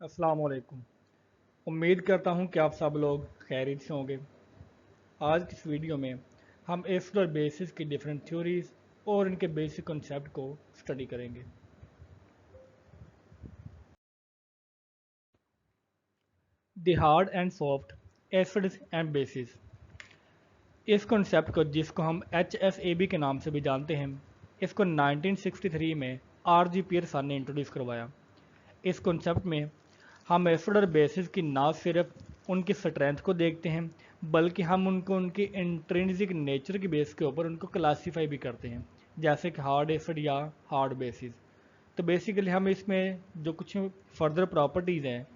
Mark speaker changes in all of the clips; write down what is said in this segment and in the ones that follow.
Speaker 1: अस्सलाम वालेकुम। उम्मीद करता हूँ कि आप सब लोग खैरियत से होंगे। आज की इस वीडियो में हम एसिड और बेसिस की डिफरेंट थ्योरीज और इनके बेसिक कॉन्सेप्ट को स्टडी करेंगे। The hard and soft acids and basis. इस कॉन्सेप्ट को, जिसको हम HSAB के नाम से भी जानते हैं, इसको 1963 में RG पियर्सन ने इंट्रोड्यूस करवाया। इस कॉन्सेप्ट में हम एसिड और बेसिस की ना सिर्फ उनकी स्ट्रेंथ को देखते हैं, बल्कि हम उनको उनकी इंट्रिंसिक नेचर की बेस के ऊपर उनको क्लासीफाई भी करते हैं, जैसे कि हार्ड एसिड या हार्ड बेसिस। तो बेसिकली हम इसमें जो कुछ फर्दर प्रॉपर्टीज़ हैं,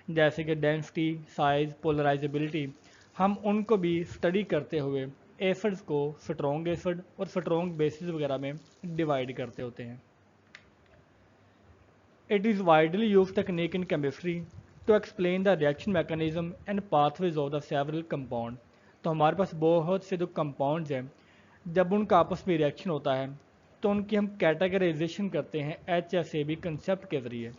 Speaker 1: जैसे कि डेंसिटी, साइज, पोलराइजेबिलिटी, हम उनको भी स्टडी करते हुए एसिड्स को स्ट्रॉन्ग एसिड और स्ट्रॉन्ग बेसिस वगैरह में डिवाइड करते होते हैं। It is widely used technique in chemistry to explain the reaction mechanism and pathways of the several compound। तो हमारे पास बहुत से जो कंपाउंड्स हैं, जब उनका आपस में रिएक्शन होता है तो उनकी हम कैटेगराइजेशन करते हैं HSAB कंसेप्ट के ज़रिए।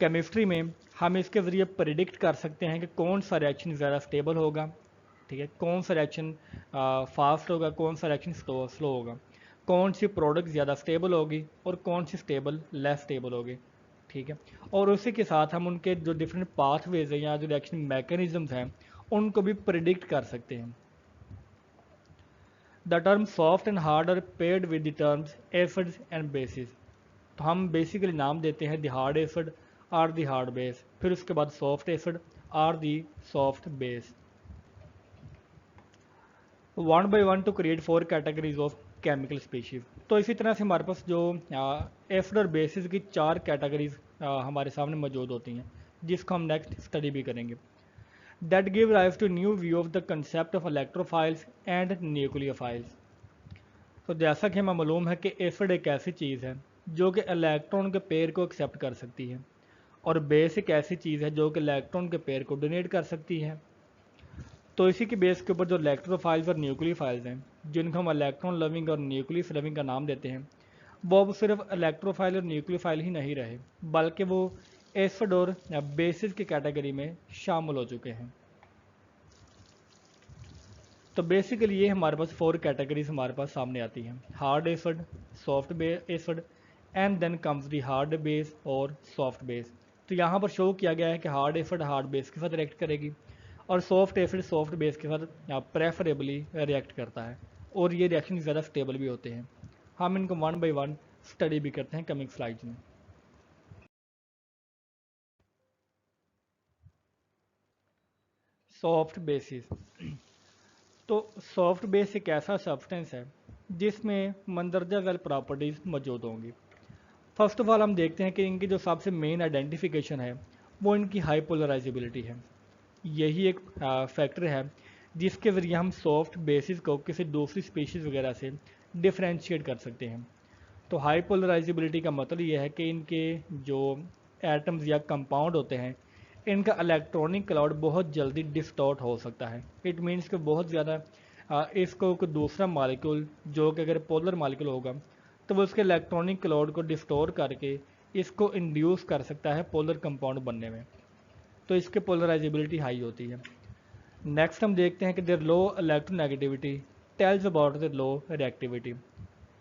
Speaker 1: केमिस्ट्री में हम इसके ज़रिए प्रिडिक्ट कर सकते हैं कि कौन सा रिएक्शन ज़्यादा स्टेबल होगा, ठीक है, कौन सा रिएक्शन फास्ट होगा, कौन सा रिएक्शन स्लो होगा, कौन सी प्रोडक्ट ज़्यादा स्टेबल होगी और कौन सी स्टेबल लेस स्टेबल होगी, ठीक है। और उसी के साथ हम उनके जो डिफरेंट पाथवेज हैं या जो रिएक्शन मैकेनिज्म्स हैं उनको भी प्रिडिक्ट कर सकते हैं। The term soft and hard are paired with the terms acids and bases. तो हम बेसिकली नाम देते हैं the hard acid or the hard base, फिर उसके बाद soft acid or the soft base. One by one to create four categories of chemical species. तो इसी तरह से हमारे पास जो एसिड और बेसिस की चार कैटेगरीज हमारे सामने मौजूद होती हैं, जिसको हम नेक्स्ट स्टडी भी करेंगे। That give rise to new view of the concept of electrophiles and nucleophiles. तो जैसा कि हमें मालूम है कि एसिड एक ऐसी चीज़ है जो कि इलेक्ट्रॉन के पेयर को एक्सेप्ट कर सकती है, और बेस एक ऐसी चीज़ है जो कि इलेक्ट्रॉन के पेयर को डोनेट कर सकती है। तो इसी के बेस के ऊपर जो इलेक्ट्रोफाइल्स और न्यूक्लियोफाइल्स हैं, जिनको हम इलेक्ट्रॉन लविंग और न्यूक्लियस लविंग का नाम देते हैं, वो अब सिर्फ इलेक्ट्रोफाइल और न्यूक्लियोफाइल ही नहीं रहे, बल्कि वो एसिड और बेसिस की कैटेगरी में शामिल हो चुके हैं। तो बेसिकली ये हमारे पास फोर कैटेगरीज हमारे पास सामने आती हैं: hard acid, soft acid, and then comes the hard base और सॉफ्ट बेस। तो यहाँ पर शो किया गया है कि हार्ड एसिड हार्ड बेस के साथ रिएक्ट करेगी और सॉफ्ट एसिड सॉफ्ट बेस के साथ प्रेफरेबली रिएक्ट करता है, और ये रिएक्शन ज़्यादा स्टेबल भी होते हैं। हम इनको वन बाई वन स्टडी भी करते हैं कमिंग स्लाइड्स में। Soft bases. तो सॉफ्ट बेस एक ऐसा सब्सटेंस है जिसमें मंदरजा वेल प्रॉपर्टीज़ मौजूद होंगी। फर्स्ट ऑफ ऑल हम देखते हैं कि इनकी जो सबसे मेन आइडेंटिफिकेशन है वो इनकी हाई पोलराइजेबिलिटी है। यही एक फैक्टर है जिसके ज़रिए हम सॉफ्ट बेसिस को किसी दूसरी स्पीशीज़ वगैरह से डिफ्रेंशिएट कर सकते हैं। तो हाई पोलराइजेबिलिटी का मतलब ये है कि इनके जो एटम्स या कंपाउंड होते हैं, इनका इलेक्ट्रॉनिक क्लाउड बहुत जल्दी डिस्टॉर्ट हो सकता है। इट मीन्स कि बहुत ज़्यादा इसको कोई दूसरा मालिक्यूल जो कि अगर पोलर मालिक्यूल होगा तो वो उसके इलेक्ट्रॉनिक क्लाउड को डिस्टोर करके इसको इंड्यूस कर सकता है पोलर कंपाउंड बनने में। तो इसके पोलराइजेबिलिटी हाई होती है। नेक्स्ट हम देखते हैं कि their low electronegativity tells about the low reactivity.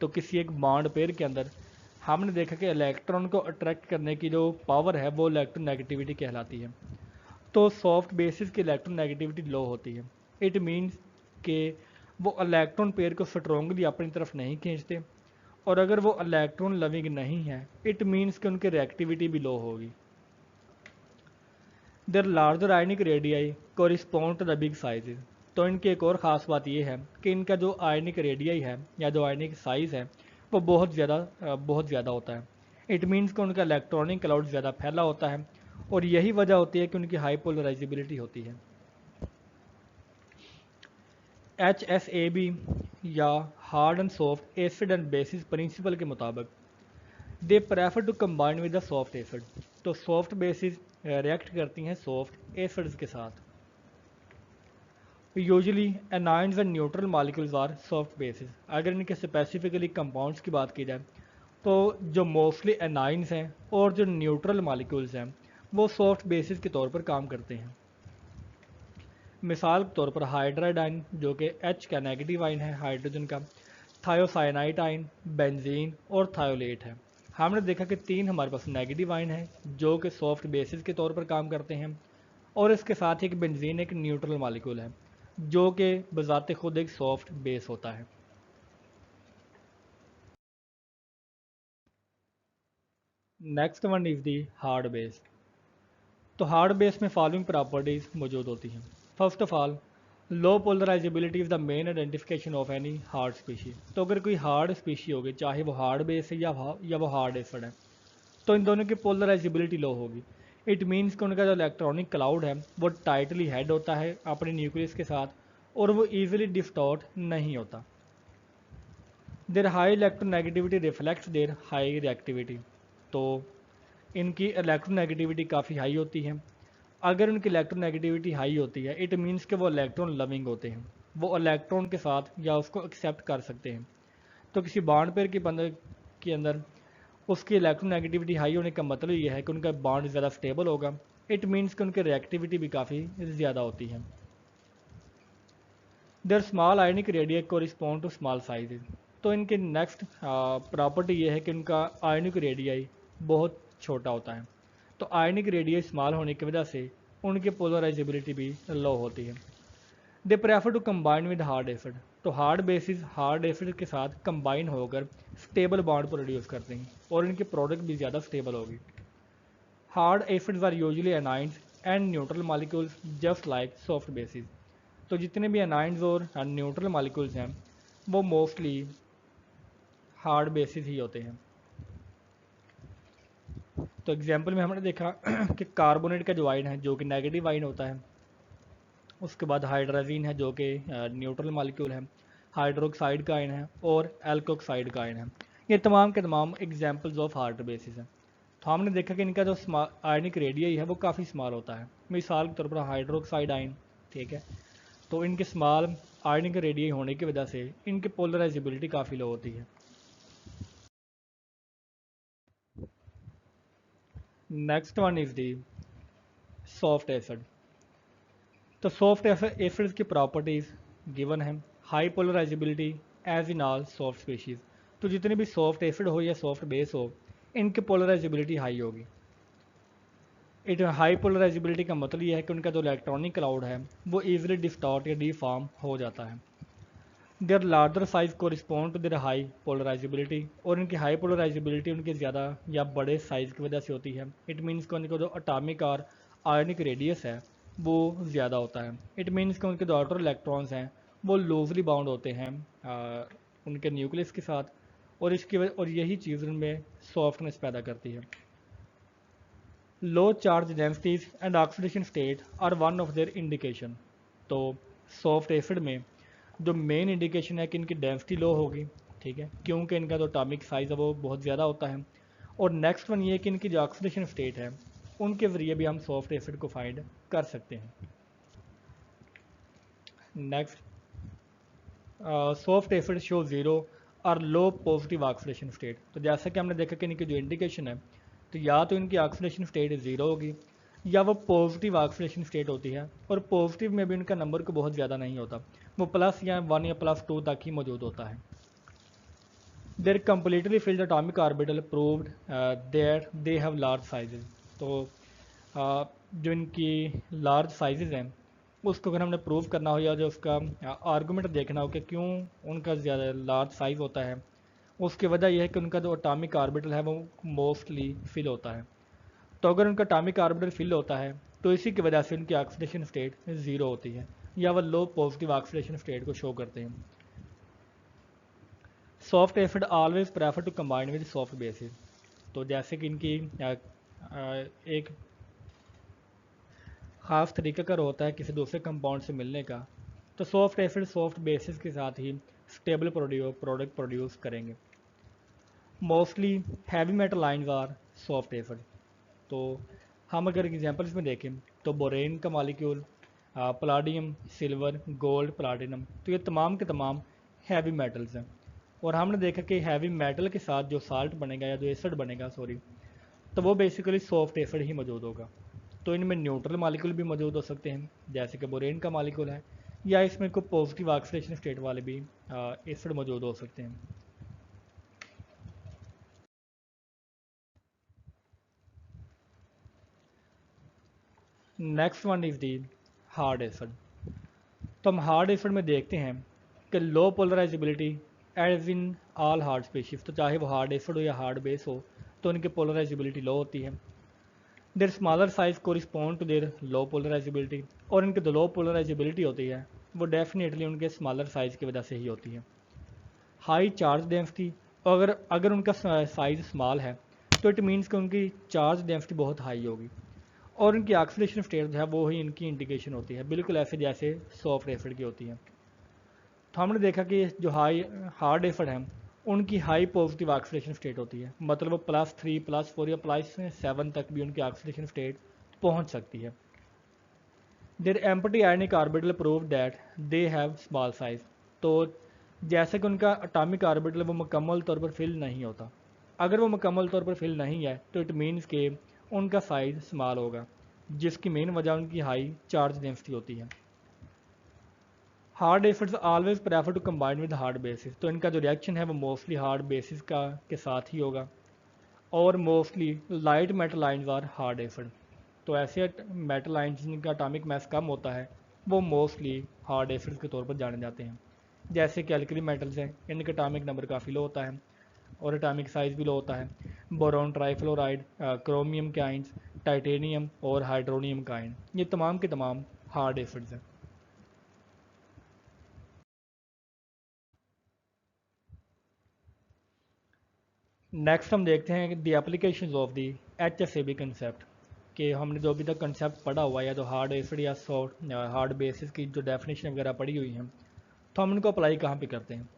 Speaker 1: तो किसी एक बॉन्ड पेयर के अंदर हमने देखा कि इलेक्ट्रॉन को अट्रैक्ट करने की जो पावर है वो इलेक्ट्रोनेगेटिविटी कहलाती है। तो सॉफ्ट बेसिस की इलेक्ट्रोनेगेटिविटी लो होती है। इट मीन्स कि वो इलेक्ट्रॉन पेयर को स्ट्रोंगली अपनी तरफ नहीं खींचते, और अगर वो इलेक्ट्रॉन लविंग नहीं है, इट मीन्स कि उनकी रिएक्टिविटी भी लो होगी। Their larger ionic radii correspond to the big sizes. तो इनकी एक और ख़ास बात यह है कि इनका जो आयनिक रेडियाई है या जो आयनिक साइज़ है वो बहुत ज़्यादा होता है। इट मीन्स कि उनका इलेक्ट्रॉनिक क्लाउड ज़्यादा फैला होता है, और यही वजह होती है कि उनकी हाई पोलराइजेबिलिटी होती है। HSAB या hard and soft acid and bases principle के मुताबिक they prefer to combine with the soft acid. तो सॉफ्ट बेसिस रिएक्ट करती हैं सॉफ्ट एसिड्स के साथ। Usually anions and neutral molecules are soft bases. अगर इनके स्पेसिफिकली कंपाउंड्स की बात की जाए तो जो मोस्टली एनाइंस हैं और जो न्यूट्रल मालिक्यूल्स हैं वो सॉफ्ट बेसिस के तौर पर काम करते हैं। मिसाल के तौर पर हाइड्राइड आयन जो कि H का नेगेटिव आयन है हाइड्रोजन का, थायोसाइनाइड आयन, बेंजीन और थायोलेट है। हमने देखा कि तीन हमारे पास नेगेटिव आयन है जो कि सॉफ्ट बेसिस के तौर पर काम करते हैं, और इसके साथ ही एक बेंजीन एक न्यूट्रल मॉलिक्यूल है जो कि बजाते खुद एक सॉफ्ट बेस होता है। Next one is the hard base. तो हार्ड बेस में फॉलोइंग प्रॉपर्टीज मौजूद होती हैं। First of all, low polarisability is the main identification of any hard species. तो अगर कोई हार्ड स्पीशी होगी, चाहे वो हार्ड बेस है या वो हार्ड एसिड है, तो इन दोनों की पोलराइजेबिलिटी लो होगी। इट मीन्स कि उनका जो इलेक्ट्रॉनिक क्लाउड है वो टाइटली हेड होता है अपने न्यूक्लियस के साथ, और वो ईजिली डिस्टॉर्ट नहीं होता। Their high electronegativity reflects their high reactivity. तो इनकी इलेक्ट्रोनेगेटिविटी काफ़ी हाई होती है। अगर उनकी इलेक्ट्रोनेगेटिविटी हाई होती है, इट मीन्स कि वो इलेक्ट्रॉन लविंग होते हैं, वो इलेक्ट्रॉन के साथ या उसको एक्सेप्ट कर सकते हैं। तो किसी बॉन्ड पेयर के अंदर उसकी इलेक्ट्रोनेगेटिविटी हाई होने का मतलब ये है कि उनका बॉन्ड ज़्यादा स्टेबल होगा। इट मीन्स कि उनकी रिएक्टिविटी भी काफ़ी ज़्यादा होती है। Their small ionic radius correspond to small sizes. तो इनके नेक्स्ट प्रॉपर्टी ये है कि उनका आयनिक रेडियाई बहुत छोटा होता है। तो आयनिक रेडियस स्मॉल होने की वजह से उनकी पोलराइजेबिलिटी भी लो होती है। They prefer to combine with hard acid. तो हार्ड बेसिस हार्ड एसिड के साथ कंबाइन होकर स्टेबल बॉन्ड प्रोड्यूस करते हैं, और इनकी प्रोडक्ट भी ज़्यादा स्टेबल होगी। Hard acids are usually anions and neutral molecules just like soft bases. तो जितने भी एनाइंस और न्यूट्रल मॉलिक्यूल्स हैं वो मोस्टली हार्ड बेसिस ही होते हैं। तो एग्जांपल में हमने देखा कि कार्बोनेट का जो आयन है जो कि नेगेटिव आयन होता है, उसके बाद हाइड्रोजीन है जो कि न्यूट्रल मॉलिक्यूल है, हाइड्रोक्साइड का आयन है, और एल्कोक्साइड का आयन है। ये तमाम के तमाम एग्जांपल्स ऑफ हार्ड बेसिस हैं। तो हमने देखा कि इनका जो आयनिक रेडियस है वो काफ़ी स्मॉल होता है। मिसाल के तौर पर हाइड्रोक्साइड आयन, ठीक है, तो इनके स्मॉल आयनिक रेडियस होने की वजह से इनकी पोलराइजेबिलिटी काफ़ी लो होती है। Next one is the soft acid. तो सॉफ्ट एसिड्स की प्रॉपर्टीज गिवन है। High polarisability as in all soft species. तो जितने भी सॉफ्ट एसिड हो या सॉफ्ट बेस हो, इनकी पोलराइजेबिलिटी हाई होगी। इट हाई पोलराइजेबिलिटी का मतलब यह है कि उनका जो इलेक्ट्रॉनिक क्लाउड है वो ईजिली डिस्टॉर्ट या डिफॉर्म हो जाता है। देयर लार्जर साइज को respond to their high polarisability, और इनकी हाई पोलराइजेबिलिटी उनके ज़्यादा या बड़े साइज़ की वजह से होती है। इट मीन्स कि उनका जो अटामिक और आयनिक रेडियस है वो ज़्यादा होता है। इट मीन्स कि उनके जो आउटर इलेक्ट्रॉन्स हैं वो लूजली बाउंड होते हैं उनके न्यूक्लियस के साथ, और इसकी वजह और यही चीज़ उनमें सॉफ्टनेस पैदा करती है। Low charge densities and oxidation state are one of their indication. तो सॉफ्ट एसिड में जो मेन इंडिकेशन है कि इनकी डेंसिटी लो होगी, ठीक है, क्योंकि इनका जो एटॉमिक साइज़ है वो बहुत ज़्यादा होता है। और नेक्स्ट वन ये है कि इनकी जो ऑक्सीडेशन स्टेट है उनके ज़रिए भी हम सॉफ्ट एसिड को फाइंड कर सकते हैं। Next, soft acid show zero और लो पॉजिटिव ऑक्सीडेशन स्टेट। तो जैसा कि हमने देखा कि इनकी जो इंडिकेशन है, तो या तो इनकी ऑक्सीडेशन स्टेट ज़ीरो होगी या वो पॉजिटिव ऑक्सीडेशन स्टेट होती है, और पॉजिटिव में भी उनका नंबर को बहुत ज़्यादा नहीं होता, वो प्लस या 1 या +2 तक ही मौजूद होता है। Their completely filled atomic orbital proved there they have large sizes. तो जो इनकी लार्ज साइजेज हैं उसको अगर हमने प्रूव करना हो या जो उसका आर्गूमेंट देखना हो कि क्यों उनका ज़्यादा लार्ज साइज़ होता है, उसकी वजह यह है कि उनका जो एटॉमिक ऑर्बिटल है वो मोस्टली फिल होता है। तो अगर उनका एटॉमिक ऑर्बिटल फिल होता है तो इसी की वजह से उनकी ऑक्सीडेशन स्टेट ज़ीरो होती है या वह लो पॉजिटिव ऑक्सीडेशन स्टेट को शो करते हैं। Soft acid always prefer to combine with soft bases. तो जैसे कि इनकी एक ख़ास तरीका कर होता है किसी दूसरे कंपाउंड से मिलने का, तो सॉफ्ट एसिड सॉफ्ट बेसिस के साथ ही स्टेबल प्रोडक्ट प्रोड्यूस करेंगे। Mostly heavy metal ions are soft acid. तो हम अगर एग्जांपल्स में देखें तो बोरेन का molecule, palladium, silver, gold, platinum, तो ये तमाम के तमाम हैवी मेटल्स हैं। और हमने देखा कि हैवी मेटल के साथ जो साल्ट बनेगा या जो एसिड बनेगा, सॉरी, तो वो बेसिकली सॉफ्ट एसिड ही मौजूद होगा। तो इनमें न्यूट्रल मालिक्यूल भी मौजूद हो सकते हैं जैसे कि बोरेन का मालिक्यूल है, या इसमें कोई पॉजिटिव ऑक्सीडेशन स्टेट वाले भी एसिड मौजूद हो सकते हैं। Next one is the hard acid. तो हम हार्ड एसिड में देखते हैं कि low polarisability as in all hard species, तो चाहे वो हार्ड एसिड हो या हार्ड बेस हो तो उनकी पोलराइजेबिलिटी लो होती है। Their smaller size correspond to their low polarisability, और इनकी जो लो पोलराइजेबिलिटी होती है वो डेफिनेटली उनके स्मॉलर साइज की वजह से ही होती है। हाई चार्ज डेंसिटी, अगर अगर उनका साइज स्मॉल है तो इट मीन्स कि उनकी चार्ज डेंसिटी बहुत हाई होगी, और इनकी ऑक्सीडेशन स्टेट जो है वो ही इनकी इंडिकेशन होती है, बिल्कुल ऐसे जैसे सॉफ्ट एसिड की होती है। तो हमने देखा कि जो हार्ड एसिड हैं उनकी हाई पॉजिटिव ऑक्सीडेशन स्टेट होती है, मतलब वो +3 +4 या +7 तक भी उनकी ऑक्सीडेशन स्टेट पहुंच सकती है। Their empty ionic orbital prove that they have small size, तो जैसे कि उनका अटॉमिक ऑर्बिटल वो मुकम्मल तौर पर फिल नहीं होता, अगर वो मुकम्मल तौर पर फिल नहीं है तो इट मीन्स के उनका साइज स्मॉल होगा, जिसकी मेन वजह उनकी हाई चार्ज डेंसिटी होती है। Hard acids always prefer to combine with hard bases, तो इनका जो रिएक्शन है वो मोस्टली हार्ड बेसिस का के साथ ही होगा, और mostly light metal ions are hard acid, तो ऐसे मेटल आयंस जिनका एटॉमिक मास कम होता है वो मोस्टली हार्ड एसिड्स के तौर पर जाने जाते हैं। जैसे कि एल्कली मेटल्स हैं, इनका एटॉमिक नंबर काफ़ी लो होता है और एटॉमिक साइज भी लो होता है। बोरॉन, ट्राइफ्लोराइड, क्रोमियम के आयंस, टाइटेनियम और हाइड्रोनियम का आयन, ये तमाम के तमाम हार्ड एसिड्स हैं। नेक्स्ट हम देखते हैं the applications of the HSAB concept, कि हमने जो अभी तक कंसेप्ट पढ़ा हुआ है या तो हार्ड एसिड या सॉफ्ट हार्ड बेसिस की जो डेफिनेशन वगैरह पढ़ी हुई हैं, तो हम उनको अप्लाई कहाँ पे करते हैं।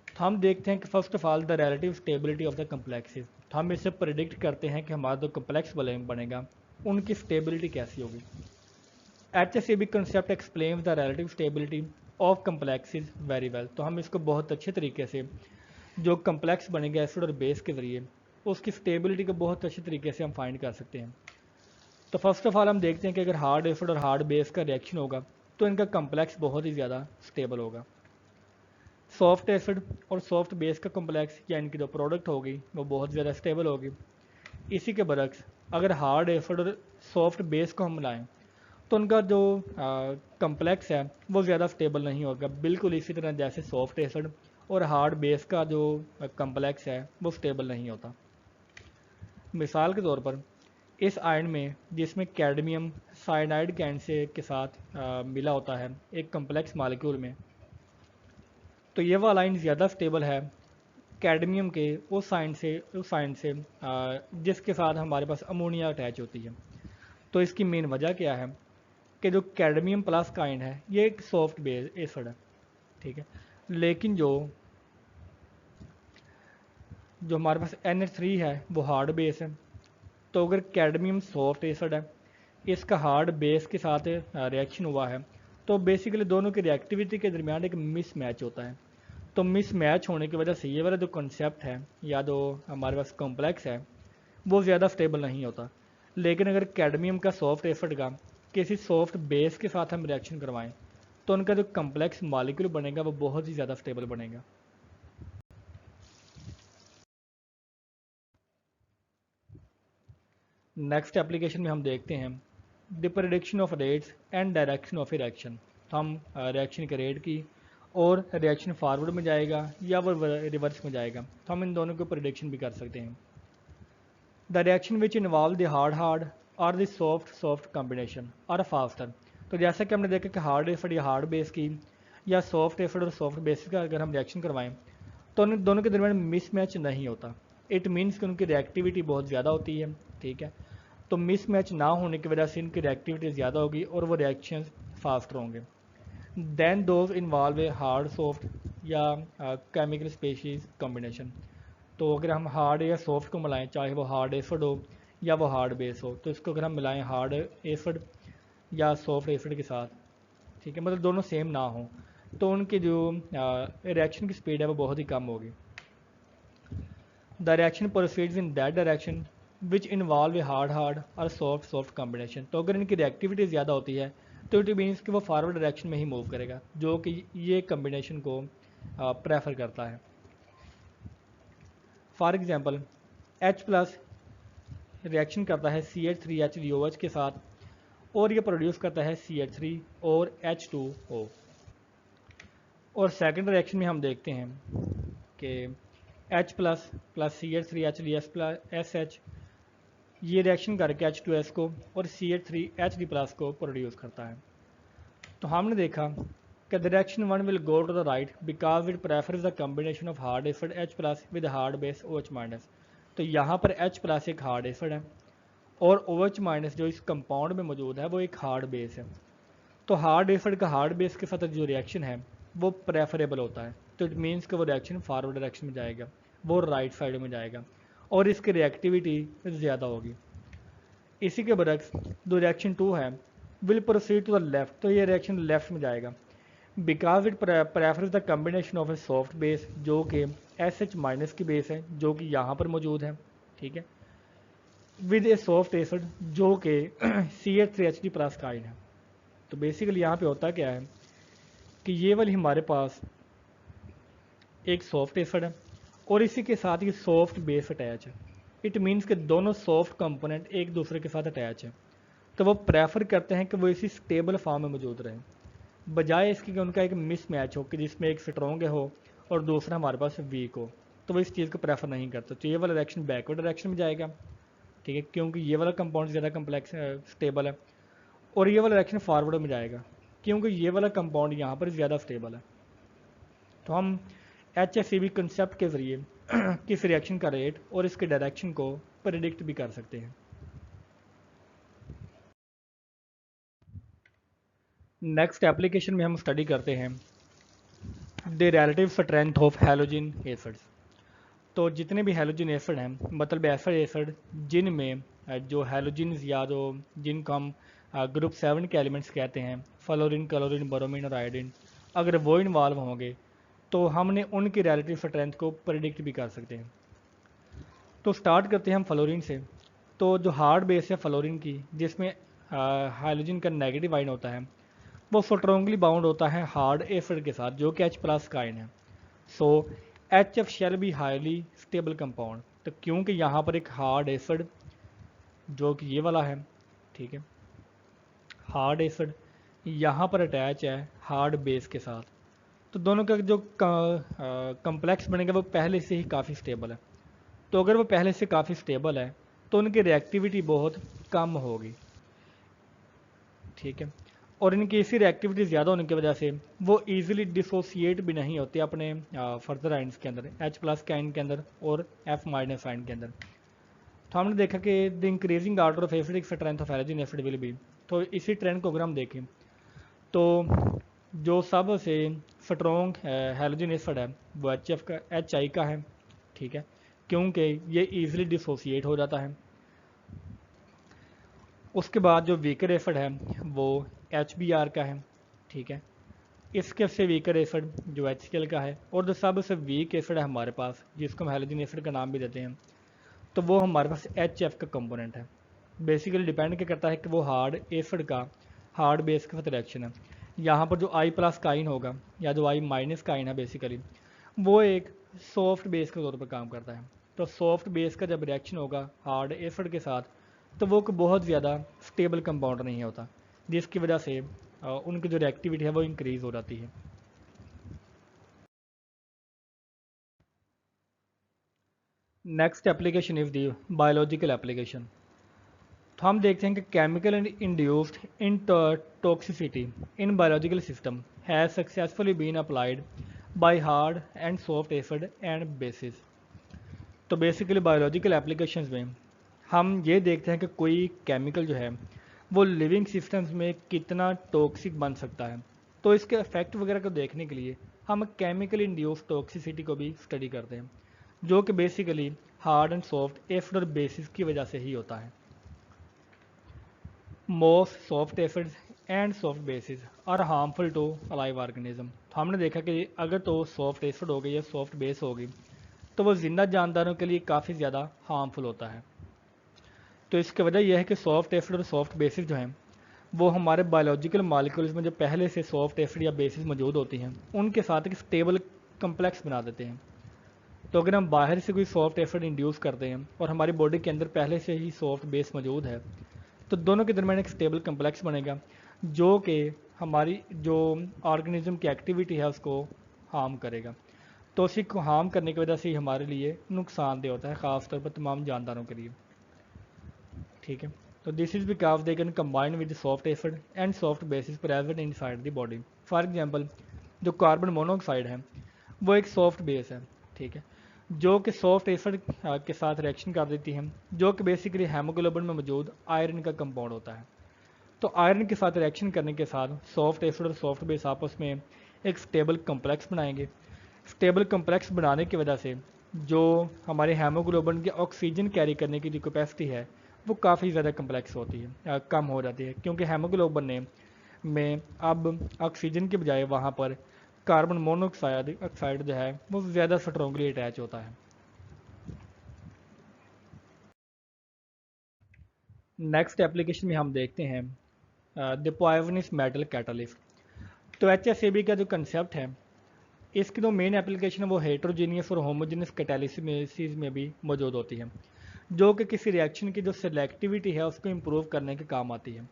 Speaker 1: तो हम देखते हैं कि first of all the relative stability of the complexes, तो हम इससे प्रिडिक्ट करते हैं कि हमारा जो कम्प्लेक्स बनेगा उनकी स्टेबिलिटी कैसी होगी। HSAB concept explain the relative stability of complexes very well, तो हम इसको बहुत अच्छे तरीके से जो कम्प्लेक्स बनेगा एसिड और बेस के ज़रिए उसकी स्टेबिलिटी को बहुत अच्छे तरीके से हम फाइंड कर सकते हैं। तो फर्स्ट ऑफ ऑल हम देखते हैं कि अगर हार्ड एसिड और हार्ड बेस का रिएक्शन होगा तो इनका कम्प्लेक्स बहुत ही ज़्यादा स्टेबल होगा। सॉफ्ट एसिड और सॉफ्ट बेस का कम्प्लेक्स या इनकी जो प्रोडक्ट होगी वो बहुत ज़्यादा स्टेबल होगी। इसी के बरक्स अगर हार्ड एसिड और सॉफ्ट बेस को हम मिलाएं तो उनका जो कम्प्लेक्स है वो ज़्यादा स्टेबल नहीं होगा, बिल्कुल इसी तरह जैसे सॉफ्ट एसिड और हार्ड बेस का जो कम्प्लेक्स है वो स्टेबल नहीं होता। मिसाल के तौर पर इस आयन में जिसमें कैडमियम साइनाइड कैन से के साथ मिला होता है एक कम्प्लेक्स मालिक्यूल में, तो ये वाला आयन ज़्यादा स्टेबल है कैडमियम के उस आयन से जिसके साथ हमारे पास अमोनिया अटैच होती है। तो इसकी मेन वजह क्या है कि जो कैडमियम प्लस का आयन है ये एक सॉफ्ट बेस एसिड है, ठीक है, लेकिन जो जो हमारे पास NH3 है वो हार्ड बेस है। तो अगर कैडमियम सॉफ्ट एसिड है, इसका हार्ड बेस के साथ रिएक्शन हुआ है, तो बेसिकली दोनों की रिएक्टिविटी के दरमियान एक मिस मैच होता है। तो मिस मैच होने की वजह से ये वाला जो कॉन्सेप्ट है या जो हमारे पास कॉम्प्लेक्स है वो ज़्यादा स्टेबल नहीं होता। लेकिन अगर कैडमियम का सॉफ्ट एसिड का किसी सॉफ्ट बेस के साथ हम रिएक्शन करवाएं तो उनका जो कम्प्लेक्स मॉलिक्यूल बनेगा वो बहुत ही ज़्यादा स्टेबल बनेगा। नेक्स्ट एप्लीकेशन में हम देखते हैं the prediction of rates and direction of reaction, तो हम रिएक्शन के रेट की और रिएक्शन फारवर्ड में जाएगा या वो रिवर्स में जाएगा, तो हम इन दोनों को प्रेडिक्शन भी कर सकते हैं। The reaction which involve the hard hard और द सॉफ्ट सॉफ्ट कॉम्बिनेशन और फास्टर, तो जैसा कि हमने देखा कि हार्ड एसिड या हार्ड बेस की या सॉफ्ट एसिड और सॉफ्ट बेस का अगर हम रिएक्शन करवाएं तो उन दोनों के दरमियान मिसमैच नहीं होता। इट मीन्स कि उनकी रिएक्टिविटी बहुत ज़्यादा होती है, ठीक है, तो मिसमैच ना होने की वजह से इनकी रिएक्टिविटी ज़्यादा होगी और वो रिएक्शन फास्ट होंगे than those involve a hard soft या केमिकल स्पेशीज कॉम्बिनेशन। तो अगर हम हार्ड या सॉफ्ट को मिलाएं, चाहे वो हार्ड एसिड हो या वो हार्ड बेस हो, तो इसको अगर हम मिलाएं हार्ड एसिड या सॉफ्ट एसिड के साथ, ठीक है, मतलब दोनों सेम ना हो, तो उनकी जो रिएक्शन की स्पीड है वो बहुत ही कम होगी। The reaction proceeds in that direction which involve a hard hard और सॉफ्ट सॉफ्ट कॉम्बिनेशन। तो अगर इनकी रिएक्टिविटी ज़्यादा होती है तो इट मीन्स कि वो फॉरवर्ड डायरेक्शन में ही मूव करेगा, जो कि ये कम्बिनेशन को प्रेफर करता है। For example H plus reaction करता है CH3HDOH के साथ और ये प्रोड्यूस करता है CH3 और H2O। और सेकंड रिएक्शन में हम देखते हैं कि H plus plus CH3HDS plus SH ये रिएक्शन करके H2S को और CH3HD प्लस को प्रोड्यूस करता है। तो हमने देखा कि direction one will go to the right because it prefers the combination of hard acid H plus with hard base OH minus. तो यहाँ पर H प्लस एक हार्ड एसिड है और OH माइनस जो इस कंपाउंड में मौजूद है वो एक हार्ड बेस है। तो हार्ड एसिड का हार्ड बेस के साथ जो रिएक्शन है वो प्रेफरेबल होता है, तो इट मीन्स कि वो रिएक्शन फॉरवर्ड डायरेक्शन में जाएगा, वो राइट साइड में जाएगा और इसकी रिएक्टिविटी ज़्यादा होगी। इसी के बरक्स जो रिएक्शन 2 है will proceed to the left, तो ये रिएक्शन लेफ्ट में जाएगा because it prefers the combination of a soft base जो कि SH माइनस की बेस है जो कि यहाँ पर मौजूद है, ठीक है, विद ए सॉफ्ट एसिड जो कि CH3HD प्लस का आयन है। तो बेसिकली यहाँ पे होता क्या है कि ये वाली हमारे पास एक सॉफ्ट एसिड है और इसी के साथ ये सॉफ्ट बेस अटैच है। इट मीन्स कि दोनों सॉफ्ट कंपोनेंट एक दूसरे के साथ अटैच है, तो वो प्रेफर करते हैं कि वो इसी स्टेबल फॉर्म में मौजूद रहें, बजाय इसकी कि उनका एक मिस मैच हो कि जिसमें एक स्ट्रॉन्ग हो और दूसरा हमारे पास वीक हो, तो वो इस चीज़ को प्रेफर नहीं करते। तो ये वाला डायरेक्शन बैकवर्ड डायरेक्शन में जाएगा, ठीक है, क्योंकि ये वाला कंपाउंड ज़्यादा कम्प्लेक्स स्टेबल है, और ये वाला डायरेक्शन फॉरवर्ड में जाएगा क्योंकि ये वाला कंपाउंड यहाँ पर ज़्यादा स्टेबल है। तो हम HFCB कंसेप्ट के ज़रिए किस रिएक्शन का रेट और इसके डायरेक्शन को प्रेडिक्ट भी कर सकते हैं। नेक्स्ट एप्लीकेशन में हम स्टडी करते हैं the relative strength of halogen acids. तो जितने भी हैलोजन एसिड हैं, मतलब ऐसे एसिड जिनमें जो हैलोजन्स या जो जिनको हम ग्रुप 7 के एलिमेंट्स कहते हैं, फ्लोरीन, क्लोरीन, ब्रोमीन और आयोडीन, अगर वो इन्वॉल्व होंगे तो हमने उनकी रिलेटिव स्ट्रेंथ को प्रेडिक्ट भी कर सकते हैं। तो स्टार्ट करते हैं हम फ्लोरीन से। तो जो हार्ड बेस है फ्लोरीन की, जिसमें हाइड्रोजन का नेगेटिव आयन होता है, वो स्ट्रॉन्गली बाउंड होता है हार्ड एसिड के साथ जो कि H प्लस का आयन है। सो HF shall be highly stable compound. तो क्योंकि यहाँ पर एक हार्ड एसिड जो कि ये वाला है, ठीक है, हार्ड एसिड यहाँ पर अटैच है हार्ड बेस के साथ, तो दोनों का जो कम्प्लेक्स बनेगा वो पहले से ही काफ़ी स्टेबल है। तो अगर वो पहले से काफ़ी स्टेबल है तो उनकी रिएक्टिविटी बहुत कम होगी, ठीक है, और इनकी इसी रिएक्टिविटी ज़्यादा होने की वजह से वो ईजिली डिसोसिएट भी नहीं होते अपने फर्दर आइंस के अंदर, H प्लस के आइन के अंदर और F माइनस आइन के अंदर। तो हमने देखा कि the increasing order of acidic strength of halogen acid will be, तो इसी ट्रेंड को अगर हम देखें तो जो सबसे स्ट्रॉन्ग हैलोजन एसिड है वो HF का HI का है, ठीक है, क्योंकि ये ईजिली डिसोसिएट हो जाता है। उसके बाद जो वीकर एसिड है वो HBr का है, ठीक है, इसके से वीकर एसिड जो HCl का है, और जो सबसे वीक एसिड है हमारे पास जिसको हम हैलोजन एसिड का नाम भी देते हैं, तो वो हमारे पास HF का कंपोनेंट है। बेसिकली डिपेंड क्या करता है कि वो हार्ड एसिड का हार्ड बेस के साथ रिएक्शन है। यहाँ पर जो I प्लस का आइन होगा या जो I माइनस का आइन है बेसिकली वो एक सॉफ्ट बेस के तौर पर काम करता है। तो सॉफ्ट बेस का जब रिएक्शन होगा हार्ड एसिड के साथ तो वो बहुत ज़्यादा स्टेबल कंपाउंड नहीं होता, जिसकी वजह से उनकी जो रिएक्टिविटी है वो इंक्रीज़ हो जाती है। Next application is the biological application. तो हम देखते हैं कि chemical and induced in toxicity in biological system has successfully been applied by hard and soft acid and bases. तो बेसिकली बायोलॉजिकल एप्लीकेशंस में हम ये देखते हैं कि कोई केमिकल जो है वो लिविंग सिस्टम्स में कितना टॉक्सिक बन सकता है। तो इसके इफेक्ट वगैरह को देखने के लिए हम केमिकल इंड्यूस टॉक्सिसिटी को भी स्टडी करते हैं, जो कि basically hard and soft acid और बेसिस की वजह से ही होता है। Most soft acids and soft bases are harmful to alive organism. तो हमने देखा कि अगर तो सॉफ्ट एसिड हो गई या सॉफ्ट बेस होगी तो वो जिंदा जानदारों के लिए काफ़ी ज़्यादा हार्मफुल होता है। तो इसकी वजह यह है कि सॉफ्ट एसिड और सॉफ्ट बेसिस जो हैं वो हमारे बायोलॉजिकल मॉलिक्यूल्स में जो पहले से सॉफ्ट एसिड या बेसिस मौजूद होती हैं उनके साथ एक स्टेबल कम्प्लेक्स बना देते हैं। तो अगर हम बाहर से कोई सॉफ्ट एसिड इंड्यूस करते हैं और हमारी बॉडी के अंदर पहले से ही सॉफ्ट बेस मौजूद है, तो दोनों के दरमियान एक स्टेबल कम्प्लेक्स बनेगा जो कि हमारी जो ऑर्गेनिज्म की एक्टिविटी है उसको हार्म करेगा। तो उसी को हार्म करने की वजह से ही हमारे लिए नुकसानदेह होता है, ख़ासतौर पर तमाम जानदारों के लिए। ठीक है, तो this is because they can combine with soft acid and soft basis present in side the body. For example, जो कार्बन मोनोऑक्साइड है वो एक सॉफ्ट बेस है, ठीक है, जो कि सॉफ्ट एसिड के साथ रिएक्शन कर देती है, जो कि बेसिकली हेमोग्लोबिन में मौजूद आयरन का कंपाउंड होता है। तो आयरन के साथ रिएक्शन करने के साथ सॉफ्ट एसिड और सॉफ्ट बेस आपस में एक स्टेबल कम्प्लेक्स बनाएंगे। स्टेबल कम्प्लेक्स बनाने की वजह से जो हमारे हेमोग्लोबिन के ऑक्सीजन कैरी करने की जो कैपेसिटी है वो काफ़ी ज़्यादा कम्प्लेक्स होती है, कम हो जाती है, क्योंकि हेमोग्लोबिन में अब ऑक्सीजन के बजाय वहाँ पर कार्बन मोनोऑक्साइड जो है वो ज़्यादा स्ट्रॉन्गली अटैच होता है। नेक्स्ट एप्लीकेशन में हम देखते हैं द पॉइजनस मेटल कैटालिस्ट। तो HSAB का जो कंसेप्ट है इसकी जो मेन एप्लीकेशन है वो हेट्रोजीनियस और होमोजीनियस कैटालिसिस में भी मौजूद होती है, जो कि किसी रिएक्शन की जो सिलेक्टिविटी है उसको इम्प्रूव करने के काम आती है।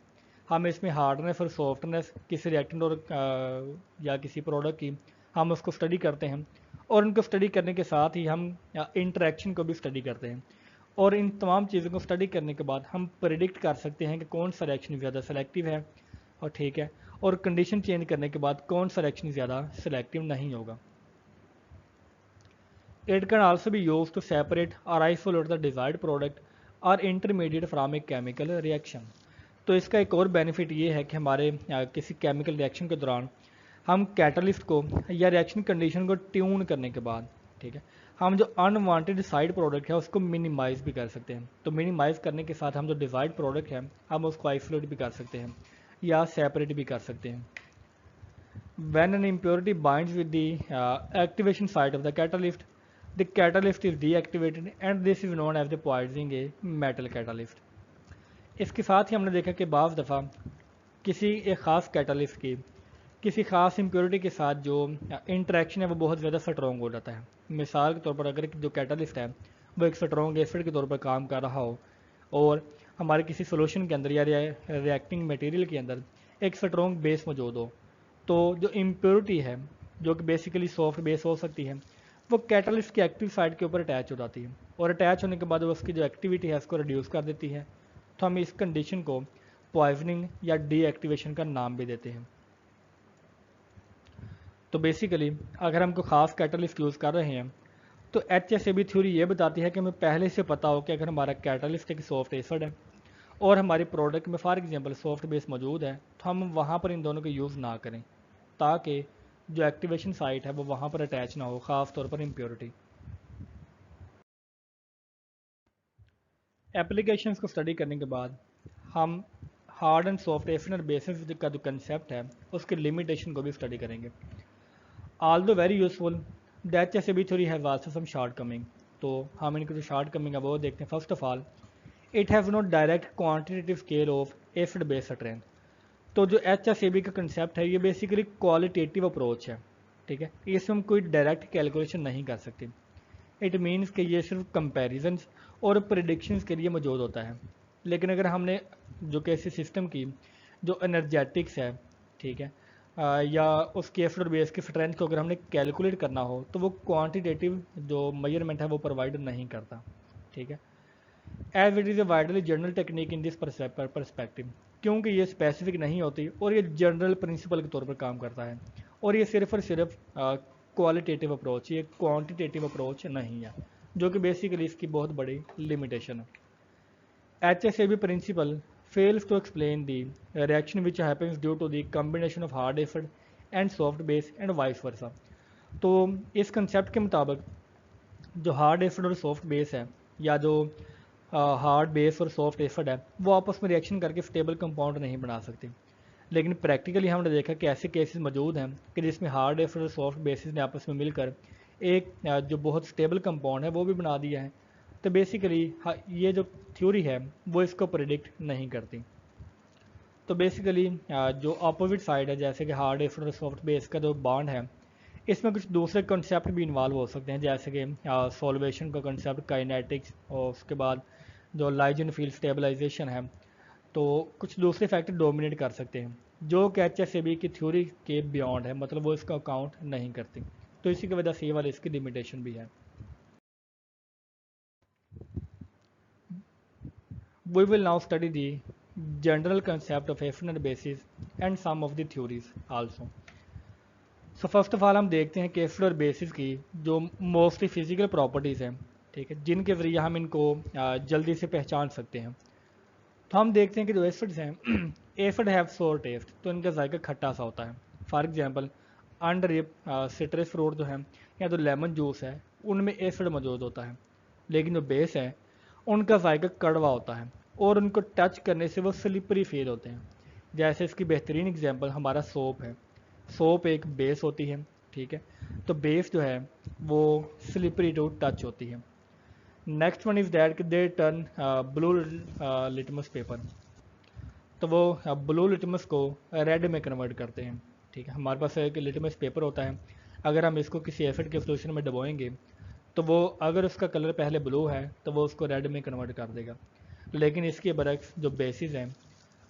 Speaker 1: हम इसमें हार्डनेस और सॉफ्टनेस किसी रिएक्टेंट और या किसी प्रोडक्ट की हम उसको स्टडी करते हैं, और उनको स्टडी करने के साथ ही हम इंटरेक्शन को भी स्टडी करते हैं, और इन तमाम चीज़ों को स्टडी करने के बाद हम प्रिडिक्ट कर सकते हैं कि कौन सा रिएक्शन ज़्यादा सेलेक्टिव है, और ठीक है, और कंडीशन चेंज करने के बाद कौन सा रिएक्शन ज़्यादा सेलेक्टिव नहीं होगा। It can also be used to separate or isolate the desired product or intermediate from a chemical reaction। तो इसका एक और बेनिफिट ये है कि हमारे किसी केमिकल रिएक्शन के दौरान हम कैटलिस्ट को या रिएक्शन कंडीशन को ट्यून करने के बाद, ठीक है, हम जो अनवांटेड साइड प्रोडक्ट है उसको मिनिमाइज भी कर सकते हैं। तो मिनिमाइज करने के साथ हम जो डिजायर्ड प्रोडक्ट है हम उसको आइसोलेट भी कर सकते हैं या सेपरेट भी कर सकते हैं। When an impurity binds with the activation site of the catalyst is deactivated and this is known as the poisoning a metal catalyst। इसके साथ ही हमने देखा कि बाज़ दफ़ा किसी एक ख़ास कैटालिस्ट की किसी ख़ास इम्प्योरिटी के साथ जो इंटरेक्शन है वो बहुत ज़्यादा स्ट्रॉन्ग हो जाता है। मिसाल के तौर पर अगर जो कैटालिस्ट है वो एक स्ट्रॉन्ग एसिड के तौर पर काम कर रहा हो और हमारे किसी सोल्यूशन के अंदर या रिएक्टिंग मटेरियल के अंदर एक स्ट्रॉन्ग बेस मौजूद हो, तो जो इम्प्योरिटी है जो कि बेसिकली सॉफ्ट बेस हो सकती है वो कैटालिस्ट की एक्टिव साइड के ऊपर अटैच हो जाती है, और अटैच होने के बाद वो उसकी जो एक्टिविटी है उसको रिड्यूस कर देती है। तो हम इस कंडीशन को पॉइजनिंग या डीएक्टिवेशन का नाम भी देते हैं। तो बेसिकली अगर हम कोई ख़ास कैटालिस्ट यूज़ कर रहे हैं तो HSAB थ्योरी ये बताती है कि हमें पहले से पता हो कि अगर हमारा कैटालिस्ट एक सॉफ्ट एसिड है और हमारे प्रोडक्ट में फॉर एग्जांपल सॉफ्ट बेस मौजूद है, तो हम वहाँ पर इन दोनों को यूज़ ना करें ताकि जो एक्टिवेशन साइट है वो वहाँ पर अटैच ना हो, ख़ास तौर पर इम्प्योरिटी। एप्लीकेशंस को स्टडी करने के बाद हम हार्ड एंड सॉफ्ट एसिड और बेसिस का जो कंसेप्ट है उसके लिमिटेशन को भी स्टडी करेंगे। Although very useful the HSAB theory has also some shortcoming. तो हम इनकी जो शॉर्ट कमिंग है वो देखते हैं। First of all, it has not direct quantitative scale of acid base strength. तो जो HSAB का कंसेप्ट है ये बेसिकली क्वालिटेटिव अप्रोच है, ठीक है, इसमें हम कोई डायरेक्ट कैलकुलेशन नहीं कर सकते। इट मीन्स कि ये सिर्फ कंपेरिजन्स और प्रिडिक्शंस के लिए मौजूद होता है। लेकिन अगर हमने जो कैसे सिस्टम की जो एनर्जेटिक्स है, ठीक है, या उसकी एसिड और बेस की स्ट्रेंथ को अगर हमने कैलकुलेट करना हो तो वो क्वांटिटेटिव जो मेजरमेंट है वो प्रोवाइड नहीं करता, ठीक है। As it is a widely general technique in this perspective, क्योंकि ये स्पेसिफिक नहीं होती और ये जनरल प्रिंसिपल के तौर पर काम करता है, और ये सिर्फ और सिर्फ क्वालिटेटिव अप्रोच, ये क्वांटिटेटिव अप्रोच नहीं है, जो कि बेसिकली इसकी बहुत बड़ी लिमिटेशन है। HSAB principle fails to explain the reaction which happens due to the combination of hard acid and soft base and vice versa। तो इस कंसेप्ट के मुताबिक जो हार्ड एसिड और सॉफ्ट बेस है या जो हार्ड बेस और सॉफ्ट एसिड है वो आपस में रिएक्शन करके स्टेबल कंपाउंड नहीं बना सकते। लेकिन प्रैक्टिकली हमने देखा कि ऐसे केसेस मौजूद हैं कि जिसमें हार्ड एसिड और सॉफ्ट बेसिस ने आपस में मिलकर एक जो बहुत स्टेबल कंपाउंड है वो भी बना दिया है। तो बेसिकली ये जो थ्योरी है वो इसको प्रिडिक्ट नहीं करती। तो बेसिकली जो अपोजिट साइड है, जैसे कि हार्ड एसिड और सॉफ्ट बेस का जो बॉन्ड है, इसमें कुछ दूसरे कंसेप्ट भी इन्वॉल्व हो सकते हैं, जैसे कि सॉल्वेशन का कंसेप्ट, काइनेटिक्स, और उसके बाद जो लाइजन फील्ड स्टेबलाइजेशन है। तो कुछ दूसरे फैक्टर डोमिनेट कर सकते हैं जो कि HSAB की थ्योरी के बियॉन्ड है, मतलब वो इसका अकाउंट नहीं करती। तो इसी की वजह से ये वाली इसकी लिमिटेशन भी है। We will now study the general concept of Affinity basis and some of the theories also. So first of all हम देखते हैं कि एसिड और बेसिस की जो मोस्टली फिजिकल प्रॉपर्टीज़ हैं, ठीक है, जिनके ज़रिए हम इनको जल्दी से पहचान सकते हैं। तो हम देखते हैं कि जो एसिड्स हैं एसिड हैव सोर टेस्ट, तो इनका जायका खट्टा सा होता है। For example under citrus fruit जो है या जो लेमन जूस है उनमें एसिड मौजूद होता है, लेकिन जो बेस है उनका जायका कड़वा होता है और उनको टच करने से वो स्लिपरी फील होते हैं। जैसे इसकी बेहतरीन एग्जांपल हमारा सोप है। सोप एक बेस होती है, ठीक है, तो बेस जो है वो स्लिपरी टू टच होती है। Next one is that they turn blue litmus paper, तो वो ब्लू लिटमस को रेड में कन्वर्ट करते हैं। ठीक है, हमारे पास एक लिटमस पेपर होता है, अगर हम इसको किसी एसिड के सोल्यूशन में डबोएंगे तो वो अगर उसका कलर पहले ब्लू है तो वो उसको रेड में कन्वर्ट कर देगा, लेकिन इसके बरक्स जो बेसिस हैं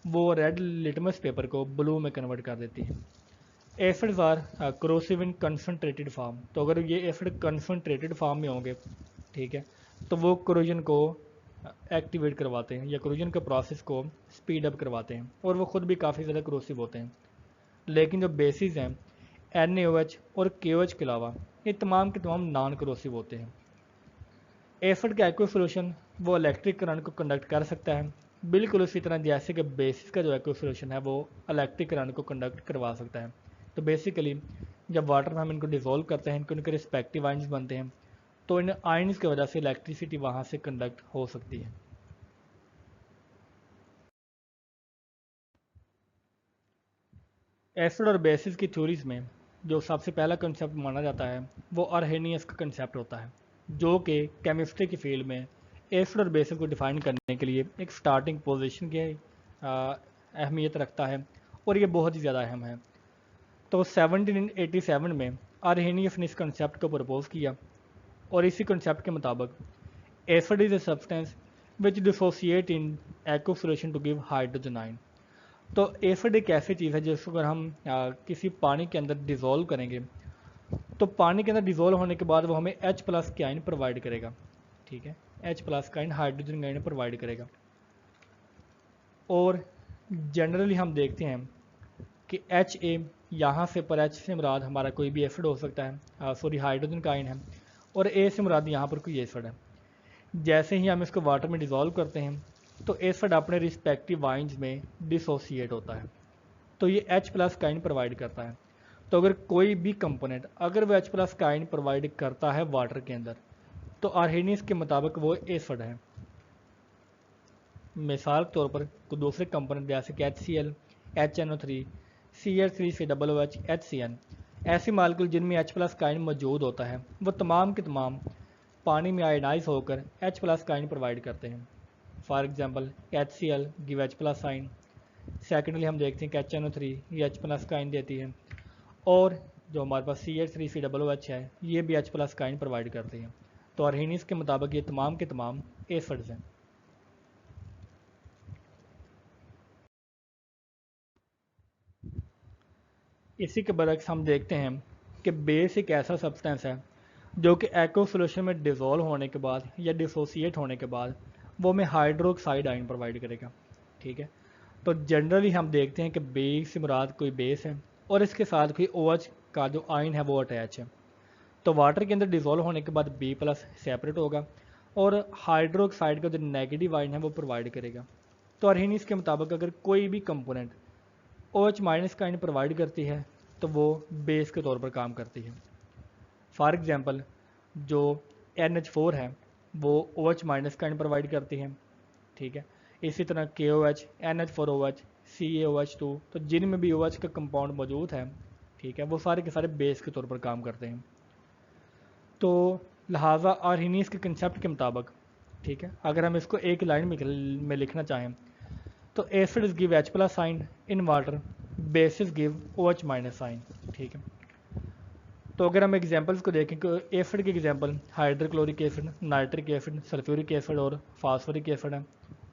Speaker 1: वो रेड लिटमस पेपर को ब्लू में कन्वर्ट कर देती है। Acids are corrosive in concentrated form, तो अगर ये एसिड कंसनट्रेटेड फॉर्म में होंगे, ठीक है, तो वो क्रोजन को एक्टिवेट करवाते हैं या क्रोजन के प्रोसेस को स्पीड अप करवाते हैं और वो खुद भी काफ़ी ज़्यादा क्रोसिव होते हैं। लेकिन जो बेसिस हैं NaOH और KOH के अलावा ये तमाम के तमाम नॉन क्रोसिव होते हैं। एसिड का एक्व सोल्यूशन वो इलेक्ट्रिक करंट को कंडक्ट कर सकता है, बिल्कुल उसी तरह जैसे कि बेसिस का जो एक्व सोल्यूशन है वो इलेक्ट्रिक करंट को कंडक्ट करवा सकता है। तो बेसिकली जब वाटर में हम इनको डिजोल्व करते हैं, इनके रिस्पेक्टिव आइंस बनते हैं, तो इन आइंस की वजह से इलेक्ट्रिसिटी वहाँ से कंडक्ट हो सकती है। एसिड और बेसिस की थ्योरीज में जो सबसे पहला कंसेप्ट माना जाता है वो अर्हेनियस का कंसेप्ट होता है, जो कि केमिस्ट्री की फील्ड में एसिड और बेसिस को डिफाइन करने के लिए एक स्टार्टिंग पोजीशन की अहमियत रखता है और ये बहुत ही ज़्यादा अहम है। तो 1787 में अर्हेनियस ने इस कंसेप्ट को प्रपोज किया और इसी कंसेप्ट के मुताबिक acid is a substance which dissociate in aqueous solution to give hydrogen ion. तो एसिड एक ऐसी चीज़ है जिसको अगर हम किसी पानी के अंदर डिज़ोल्व करेंगे तो पानी के अंदर डिज़ोल्व होने के बाद वो हमें H+ के आयन प्रोवाइड करेगा। ठीक है, H+ का आयन हाइड्रोजन का आयन प्रोवाइड करेगा। और जनरली हम देखते हैं कि Ha यहाँ से पर H से मुराद हमारा कोई भी एसिड हो सकता है, सॉरी हाइड्रोजन का आयन है, और A से मुराद यहाँ पर कोई एसिड है। जैसे ही हम इसको वाटर में डिज़ोल्व करते हैं तो एसिड अपने रिस्पेक्टिव आइंस में डिसोसिएट होता है, तो ये H+ का आयन प्रोवाइड करता है। तो अगर कोई भी कंपोनेंट अगर वो H+ का आयन प्रोवाइड करता है वाटर के अंदर तो अर्हेनियस के मुताबिक वो एसिड है। मिसाल के तौर पर कुछ दूसरे कंपोनेंट जैसे कि HCl, HNO3, CH3COOH, HCN, ऐसे मालिक्यूल जिनमें H+ का आयन मौजूद होता है वो तमाम के तमाम पानी में आयनाइज होकर H+ का आयन प्रोवाइड करते हैं। For example HCl give H+ ion. Secondly हम देखते हैं कि HNO3 ये H+ का आयन देती है, और जो हमारे पास CH3COOH है ये भी H+ का आयन प्रोवाइड करती है। तो अर्हेनियस के मुताबिक ये तमाम के तमाम एसिड्स हैं। इसी के बरक्स हम देखते हैं कि बेस एक ऐसा सब्सटेंस है जो कि एक्व सोल्यूशन में डिज़ोल्व होने के बाद या डिसोसिएट होने के बाद वो हमें हाइड्रोक्साइड आयन प्रोवाइड करेगा। ठीक है, तो जनरली हम देखते हैं कि बेस से मुराद कोई बेस है और इसके साथ कोई OH का जो आयन है वो अटैच है। तो वाटर के अंदर डिज़ोल्व होने के बाद B+ सेपरेट होगा और हाइड्रोक्साइड का जो नेगेटिव आयन है वो प्रोवाइड करेगा। तो अर्हेनियस के मुताबिक अगर कोई भी कंपोनेंट OH- का आयन प्रोवाइड करती है तो वो बेस के तौर पर काम करती है। फॉर एग्जांपल जो NH4 है वो OH- का आयन प्रोवाइड करती है। ठीक है, इसी तरह KOH, NH4OH, CaOH2, तो जिनमें भी OH का कंपाउंड मौजूद है, ठीक है, वो सारे के सारे बेस के तौर पर काम करते हैं। तो लिहाजा अर्हेनियस के कंसेप्ट के मुताबिक ठीक है। अगर हम इसको एक लाइन में लिखना चाहें तो acids give H plus sign in water, bases give OH minus sign. ठीक है। तो अगर हम एग्जांपल्स को देखें तो एसिड के example hydrochloric acid, nitric acid, sulphuric acid और फास्फोरिक एसिड है।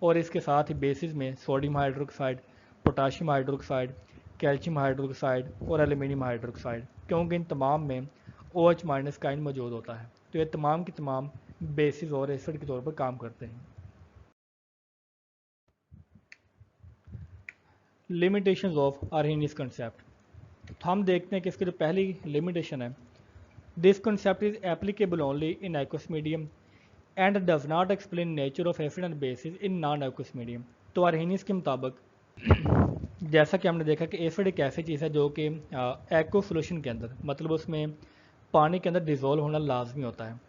Speaker 1: और इसके साथ ही बेसिस में sodium hydroxide, potassium hydroxide, calcium hydroxide और एल्यूमिनियम हाइड्रोक्साइड, क्योंकि इन तमाम में OH माइनस का आयन मौजूद होता है। तो ये तमाम की तमाम बेसिस और एसिड के तौर पर काम करते हैं। Limitations of Arrhenius concept. तो हम देखते हैं कि इसकी जो पहली लिमिटेशन है, this concept is applicable only in aqueous medium and does not explain nature of acid and basis in non aqueous medium. तो आर्हेनियस के मुताबिक जैसा कि हमने देखा कि एसिड एक ऐसी चीज़ है जो कि एक्व सोल्यूशन के अंदर, मतलब उसमें पानी के अंदर डिज़ोल्व होना लाजमी होता है।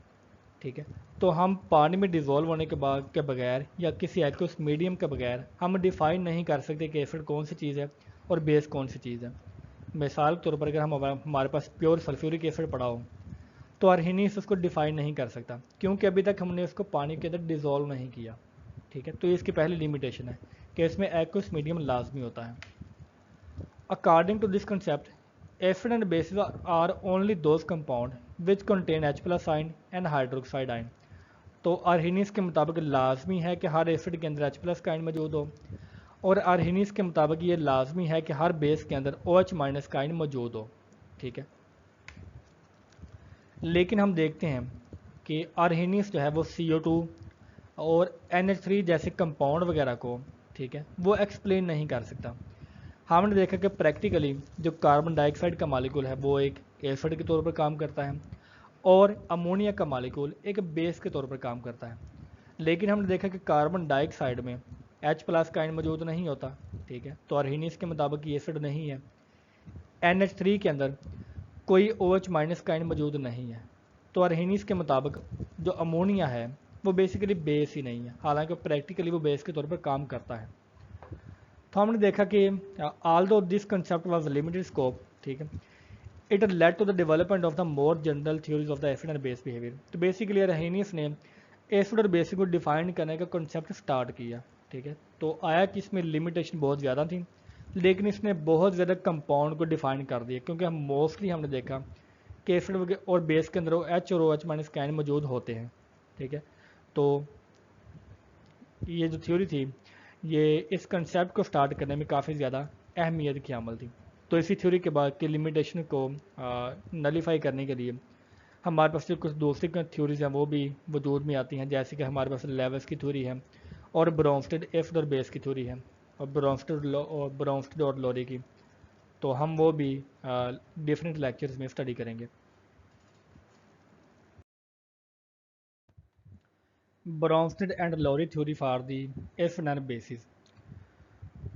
Speaker 1: ठीक है। तो हम पानी में डिज़ोल्व होने के बगैर या किसी एक्वस मीडियम के बगैर हम डिफ़ाइन नहीं कर सकते कि एसिड कौन सी चीज़ है और बेस कौन सी चीज़ है। मिसाल के तौर पर अगर हमारे पास प्योर सल्फ्यूरिक एसिड पड़ा हो तो आर्हेनियस उसको डिफाइन नहीं कर सकता, क्योंकि अभी तक हमने उसको पानी के अंदर डिज़ोल्व नहीं किया। ठीक है। तो ये इसकी पहली लिमिटेशन है कि इसमें एक्वस मीडियम लाजमी होता है। According to this concept, acid and bases are only those compound which contain H plus ion and hydroxide ion. तो आर्हेनियस के मुताबिक लाजमी है कि हर एसिड के अंदर H प्लस का आयन मौजूद हो, और आर्हेनियस के मुताबिक ये लाजमी है कि हर बेस के अंदर OH माइनस का आयन मौजूद हो। ठीक है। लेकिन हम देखते हैं कि आर्हेनियस जो है वो CO2 और NH3 जैसे कंपाउंड वगैरह को, ठीक है, वो एक्सप्लेन नहीं कर सकता। हमने देखा कि प्रैक्टिकली जो कार्बन डाइऑक्साइड का मालिक्यूल है वो एक एसिड के तौर पर काम करता है और अमोनिया का मालिक्यूल एक बेस के तौर पर काम करता है। लेकिन हमने देखा कि कार्बन डाइऑक्साइड में H प्लस का आयन मौजूद नहीं होता। ठीक है। तो आर्हेनियस के मुताबिक ये एसिड नहीं है। NH3 के अंदर कोई OH माइनस का आयन मौजूद नहीं है। तो आर्हेनियस के मुताबिक जो अमोनिया है वो बेसिकली बेस ही नहीं है, हालांकि प्रैक्टिकली वो बेस के तौर पर काम करता है। तो हमने देखा कि although this concept was limited scope, ठीक है, it led to the development of the more general theories of the acid and base behaviour. तो बेसिकली आर्हेनियस ने एसिड और बेस को डिफाइन करने का कंसेप्ट स्टार्ट किया। ठीक है। तो आया कि इसमें लिमिटेशन बहुत ज़्यादा थी, लेकिन इसने बहुत ज़्यादा कंपाउंड को डिफाइन कर दिया, क्योंकि हम मोस्टली हमने देखा कि एसिड और बेस के अंदर H और OH माइनस का आयन मौजूद होते हैं। ठीक है। तो ये जो थ्योरी थी ये इस कंसेप्ट को स्टार्ट करने में काफ़ी ज़्यादा अहमियत की अमल थी। तो इसी थ्योरी के बाद के लिमिटेशन को नलीफाई करने के लिए हमारे पास जो कुछ दूसरी थ्योरीज हैं वो भी वजूद में आती हैं, जैसे कि हमारे पास लेविस की थ्योरी है और ब्रोंस्टेड एसिड और बेस की थ्योरी है, और ब्रोंस्टेड और लोरी की। तो हम वो भी डिफरेंट लेक्चर्स में स्टडी करेंगे। Bronsted and Lowry theory for the acid and bases.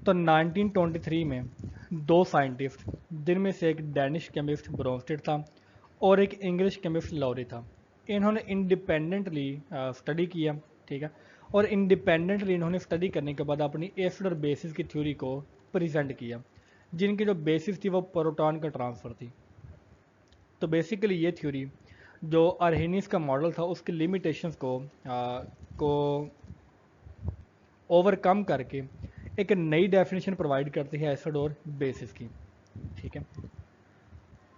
Speaker 1: तो 1923 में दो साइंटिस्ट, जिनमें से एक डेनिश केमिस्ट ब्रोंस्टेड था और एक इंग्लिश केमिस्ट लॉरी था, इन्होंने इंडिपेंडेंटली स्टडी किया। ठीक है। और इंडिपेंडेंटली इन्होंने स्टडी करने के बाद अपनी एसिड और बेसिस की थ्योरी को प्रेजेंट किया, जिनकी जो बेसिस थी वो प्रोटॉन का ट्रांसफ़र थी। तो बेसिकली ये थ्योरी जो आर्हेनियस का मॉडल था उसकी लिमिटेशंस को ओवरकम करके एक नई डेफिनेशन प्रोवाइड करती है एसिड और बेसिस की। ठीक है।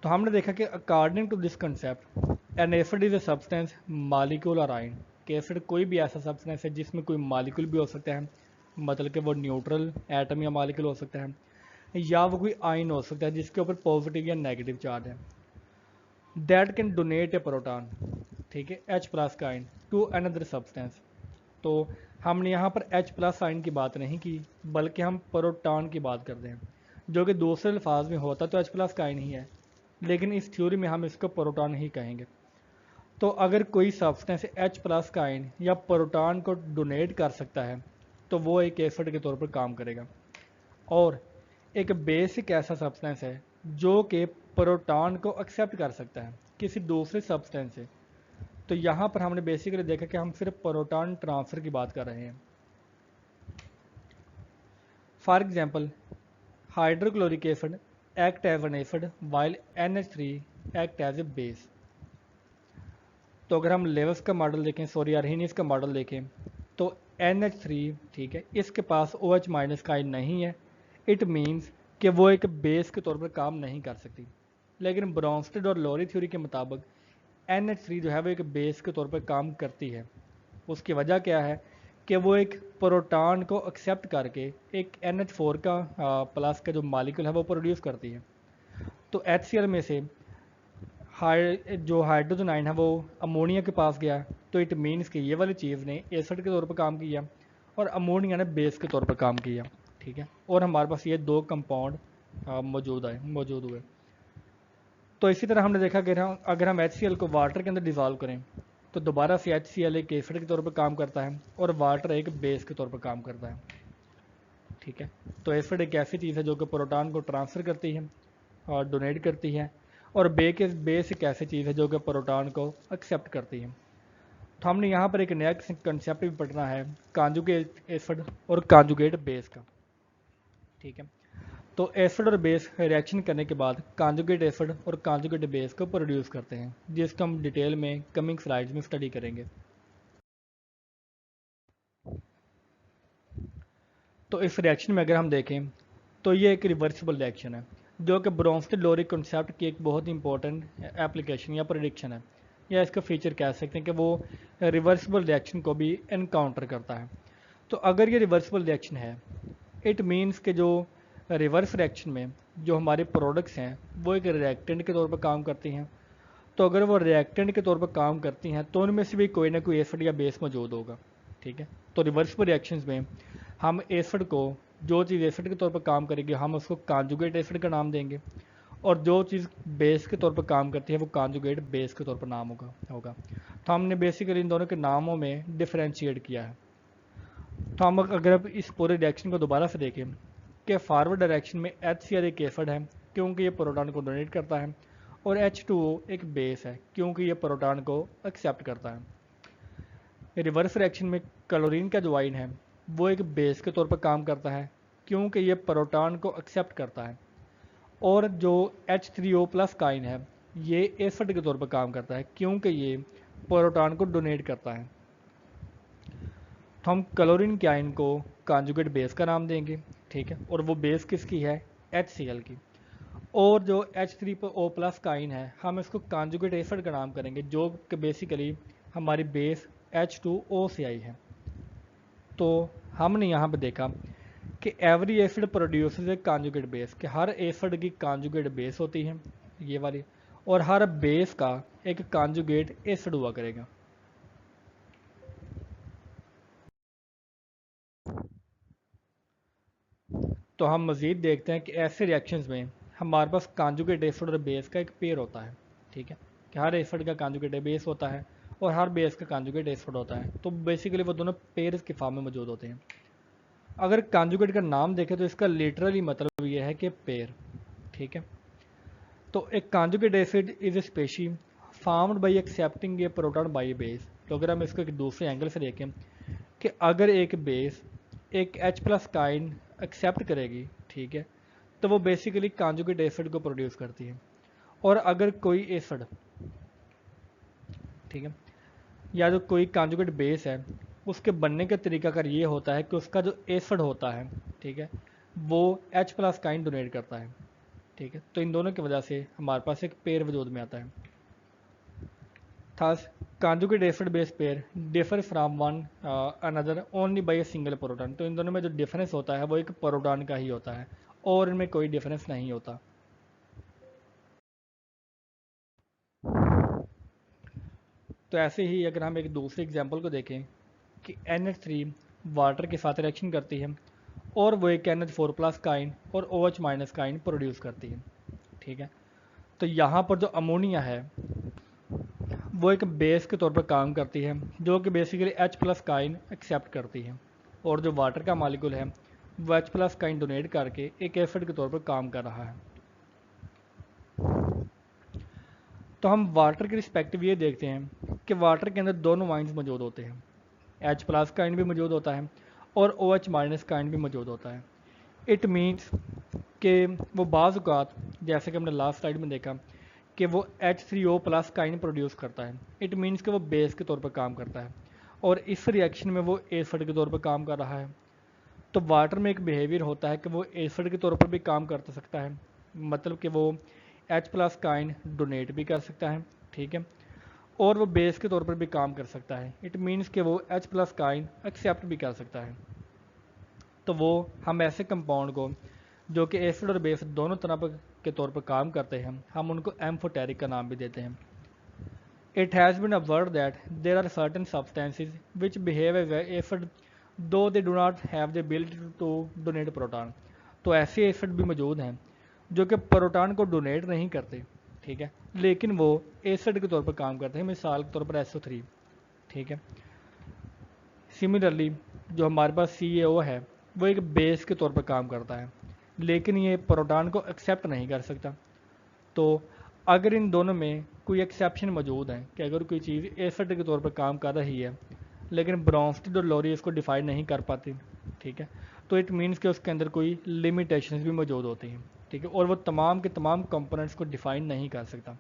Speaker 1: तो हमने देखा कि according to this concept an acid is a substance molecule और आयन, कि एसिड कोई भी ऐसा सब्सटेंस है जिसमें कोई मालिक्यूल भी हो सकता है, मतलब कि वो न्यूट्रल एटम या मालिक्यूल हो सकता है, या वो कोई आयन हो सकता है जिसके ऊपर पॉजिटिव या नेगेटिव चार्ज है, that can donate A proton, ठीक है, H प्लस का आयन टू अनदर सब्सटेंस। तो हमने यहाँ पर H प्लस साइन की बात नहीं की, बल्कि हम प्रोटॉन की बात करते हैं, जो कि दूसरे अल्फाज में होता तो H प्लस का आयन ही है, लेकिन इस थ्योरी में हम इसको प्रोटॉन ही कहेंगे। तो अगर कोई सब्सटेंस H प्लस का आयन या प्रोटॉन को डोनेट कर सकता है तो वो एक एसिड के तौर पर काम करेगा। और एक बेसिक ऐसा सब्सटेंस है जो कि प्रोटॉन को एक्सेप्ट कर सकता है किसी दूसरे सब्सटेंस से। तो यहाँ पर हमने बेसिकली देखा कि हम सिर्फ प्रोटॉन ट्रांसफ़र की बात कर रहे हैं। For example, hydrochloric acid act as an acid while NH3 act as a base. तो अगर हम लेवस का मॉडल देखें, सॉरी अर्हीनियस का मॉडल देखें, तो NH3, ठीक है, इसके पास OH माइनस का आयन नहीं है। इट मीन्स कि वो एक बेस के तौर पर काम नहीं कर सकती। लेकिन ब्रॉन्स्टेड और लोरी थ्योरी के मुताबिक NH3 जो है वो एक बेस के तौर पर काम करती है। उसकी वजह क्या है कि वो एक प्रोटॉन को एक्सेप्ट करके एक NH4 का प्लस का जो मॉलिक्यूल है वो प्रोड्यूस करती है। तो HCl में से जो हाइड्रोजन आयन है वो अमोनिया के पास गया, तो इट मीन्स कि ये वाली चीज़ ने एसिड के तौर पर काम किया और अमोनिया ने बेस के तौर पर काम किया, ठीक है। और हमारे पास ये दो कंपाउंड मौजूद हुए। तो इसी तरह हमने देखा कि अगर हम HCl को वाटर के अंदर डिज़ोल्व करें तो दोबारा से HCl एक एसिड के तौर पर काम करता है और वाटर एक बेस के तौर पर काम करता है, ठीक है। तो एसिड एक ऐसी चीज़ है जो कि प्रोटॉन को ट्रांसफ़र करती है और डोनेट करती है, और बेस एक ऐसी चीज़ है जो कि प्रोटॉन को एक्सेप्ट करती है। तो हमने यहाँ पर एक नया कंसेप्ट भी पढ़ना है, कॉन्जुगेट एसिड और कॉन्जुगेट बेस का, ठीक है। तो एसिड और बेस रिएक्शन करने के बाद कॉन्जुगेट एसिड और कॉन्जुगेट बेस को प्रोड्यूस करते हैं, जिसको हम डिटेल में कमिंग स्लाइड्स में स्टडी करेंगे। तो इस रिएक्शन में अगर हम देखें तो ये एक रिवर्सिबल रिएक्शन है, जो कि ब्रोंस्टेड लोरी कॉन्सेप्ट की एक बहुत ही इंपॉर्टेंट एप्लीकेशन या प्रेडिक्शन है, या इसका फीचर कह सकते हैं कि वो रिवर्सिबल रिएक्शन को भी एनकाउंटर करता है। तो अगर ये रिवर्सिबल रिएक्शन है, इट मीन्स कि जो रिवर्स रिएक्शन में जो हमारे प्रोडक्ट्स हैं वो एक रिएक्टेंट के तौर पर काम करती हैं। तो अगर वो रिएक्टेंट के तौर पर काम करती हैं तो उनमें से भी कोई ना कोई एसिड या बेस मौजूद होगा, ठीक है। तो रिवर्सिबल रिएक्शंस में हम एसिड को, जो चीज़ एसिड के तौर पर काम करेगी हम उसको कॉन्जुगेट एसिड का नाम देंगे, और जो चीज़ बेस के तौर पर काम करती है वो कॉन्जुगेट बेस के तौर पर नाम होगा। तो हमने बेसिकली इन दोनों के नामों में डिफरेंशिएट किया है। तो हम अगर अब इस पूरे रिएक्शन को दोबारा से देखें कि फॉरवर्ड डायरेक्शन में HCl एक एसिड है क्योंकि ये प्रोटॉन को डोनेट करता है, और H2O एक बेस है क्योंकि ये प्रोटॉन को एक्सेप्ट करता है। रिवर्स रिएक्शन में क्लोरीन का जो आयन है वो एक बेस के तौर पर काम करता है क्योंकि ये प्रोटॉन को एक्सेप्ट करता है, और जो H3O प्लस का आयन है ये एसिड के तौर पर काम करता है क्योंकि ये प्रोटॉन को डोनेट करता है। तो हम क्लोरीन के आयन को कॉन्जुगेट बेस का नाम देंगे, ठीक है, और वो बेस किसकी है, HCl की। और जो H3O प्लस का आयन है हम इसको कॉन्जुगेट एसिड का नाम करेंगे, जो कि बेसिकली हमारी बेस H2O से आई है। तो हमने यहाँ पे देखा कि एवरी एसिड प्रोड्यूसेस ए कॉन्जुगेट बेस, कि हर एसिड की कॉन्जुगेट बेस होती है ये वाली, और हर बेस का एक कॉन्जुगेट एसिड हुआ करेगा। तो हम मज़ीद देखते हैं कि ऐसे रिएक्शंस में हमारे पास कॉन्जुगेट एसिड और बेस का एक पेयर होता है, ठीक है, कि हर एसिड का कॉन्जुगेट बेस होता है और हर बेस का कॉन्जुगेट एसिड होता है। तो बेसिकली वो दोनों पेयर्स के फॉर्म में मौजूद होते हैं। अगर कॉन्जुगेट का नाम देखें तो इसका लिटरली मतलब ये है कि पेयर, ठीक है। तो एक conjugate acid is A species farmed bye accepting A proton by base. तो अगर हम इसको एक दूसरे एंगल से देखें कि अगर एक बेस एक H प्लस का आयन एक्सेप्ट करेगी, ठीक है, तो वो बेसिकली कॉन्जुगेट एसिड को प्रोड्यूस करती है। और अगर कोई एसिड, ठीक है, या जो कोई कॉन्जुगेट बेस है उसके बनने का तरीकाकार ये होता है कि उसका जो एसिड होता है, ठीक है, वो H प्लस का आयन डोनेट करता है, ठीक है। तो इन दोनों की वजह से हमारे पास एक पेयर वजूद में आता है। Thus, conjugate acid base pair differ from one another only by a single proton। तो इन दोनों में जो डिफरेंस होता है वो एक प्रोटॉन का ही होता है और इनमें कोई डिफरेंस नहीं होता। तो ऐसे ही अगर हम एक दूसरे एग्जांपल को देखें कि NH3 वाटर के साथ रिएक्शन करती है और वो एक NH4 प्लस का आयन और OH माइनस का आयन प्रोड्यूस करती है, ठीक है। तो यहाँ पर जो अमोनिया है वो एक बेस के तौर पर काम करती है जो कि बेसिकली H प्लस का आयन एक्सेप्ट करती है, और जो वाटर का मालिक्यूल है वो H प्लस का आयन डोनेट करके एक एसिड के तौर पर काम कर रहा है। तो हम वाटर के रिस्पेक्टिव ये देखते हैं कि वाटर के अंदर दोनों आयन्स मौजूद होते हैं, H प्लस का आयन भी मौजूद होता है और OH माइनस का आयन भी मौजूद होता है। इट मीन्स कि वो बाज़ औक़ात, जैसे कि हमने लास्ट स्लाइड में देखा कि वो H3O प्लस काइन प्रोड्यूस करता है। इट मीन्स कि वो बेस के तौर पर काम करता है और इस रिएक्शन में वो एसिड के तौर पर काम कर रहा है। तो वाटर में एक बिहेवियर होता है कि वो एसिड के तौर पर भी काम कर सकता है, मतलब कि वो H प्लस काइन डोनेट भी कर सकता है, ठीक है, और वो बेस के तौर पर भी काम कर सकता है। इट मीन्स कि वो H प्लस काइन एक्सेप्ट भी कर सकता है। तो वो हम ऐसे कंपाउंड को जो कि एसिड और बेस दोनों तरह के तौर पर काम करते हैं, हम उनको एम्फोटेरिक का नाम भी देते हैं। It has been observed that there are certain substances which behave as acid though they do not have the ability to donate proton। तो ऐसे एसिड भी मौजूद हैं जो कि प्रोटॉन को डोनेट नहीं करते, ठीक है, लेकिन वो एसिड के तौर पर काम करते हैं, मिसाल के तौर पर SO3, ठीक है। सिमिलरली जो हमारे पास CaO है वो एक बेस के तौर पर काम करता है, लेकिन ये प्रोटॉन को एक्सेप्ट नहीं कर सकता। तो अगर इन दोनों में कोई एक्सेप्शन मौजूद है कि अगर कोई चीज़ एसिड के तौर पर काम कर रही है लेकिन ब्रोंस्टेड और लोरी इसको डिफाइन नहीं कर पाती, ठीक है, तो इट मीन्स कि उसके अंदर कोई लिमिटेशंस भी मौजूद होती हैं, ठीक है, और वो तमाम के तमाम कंपोनेंट्स को डिफाइन नहीं कर सकता।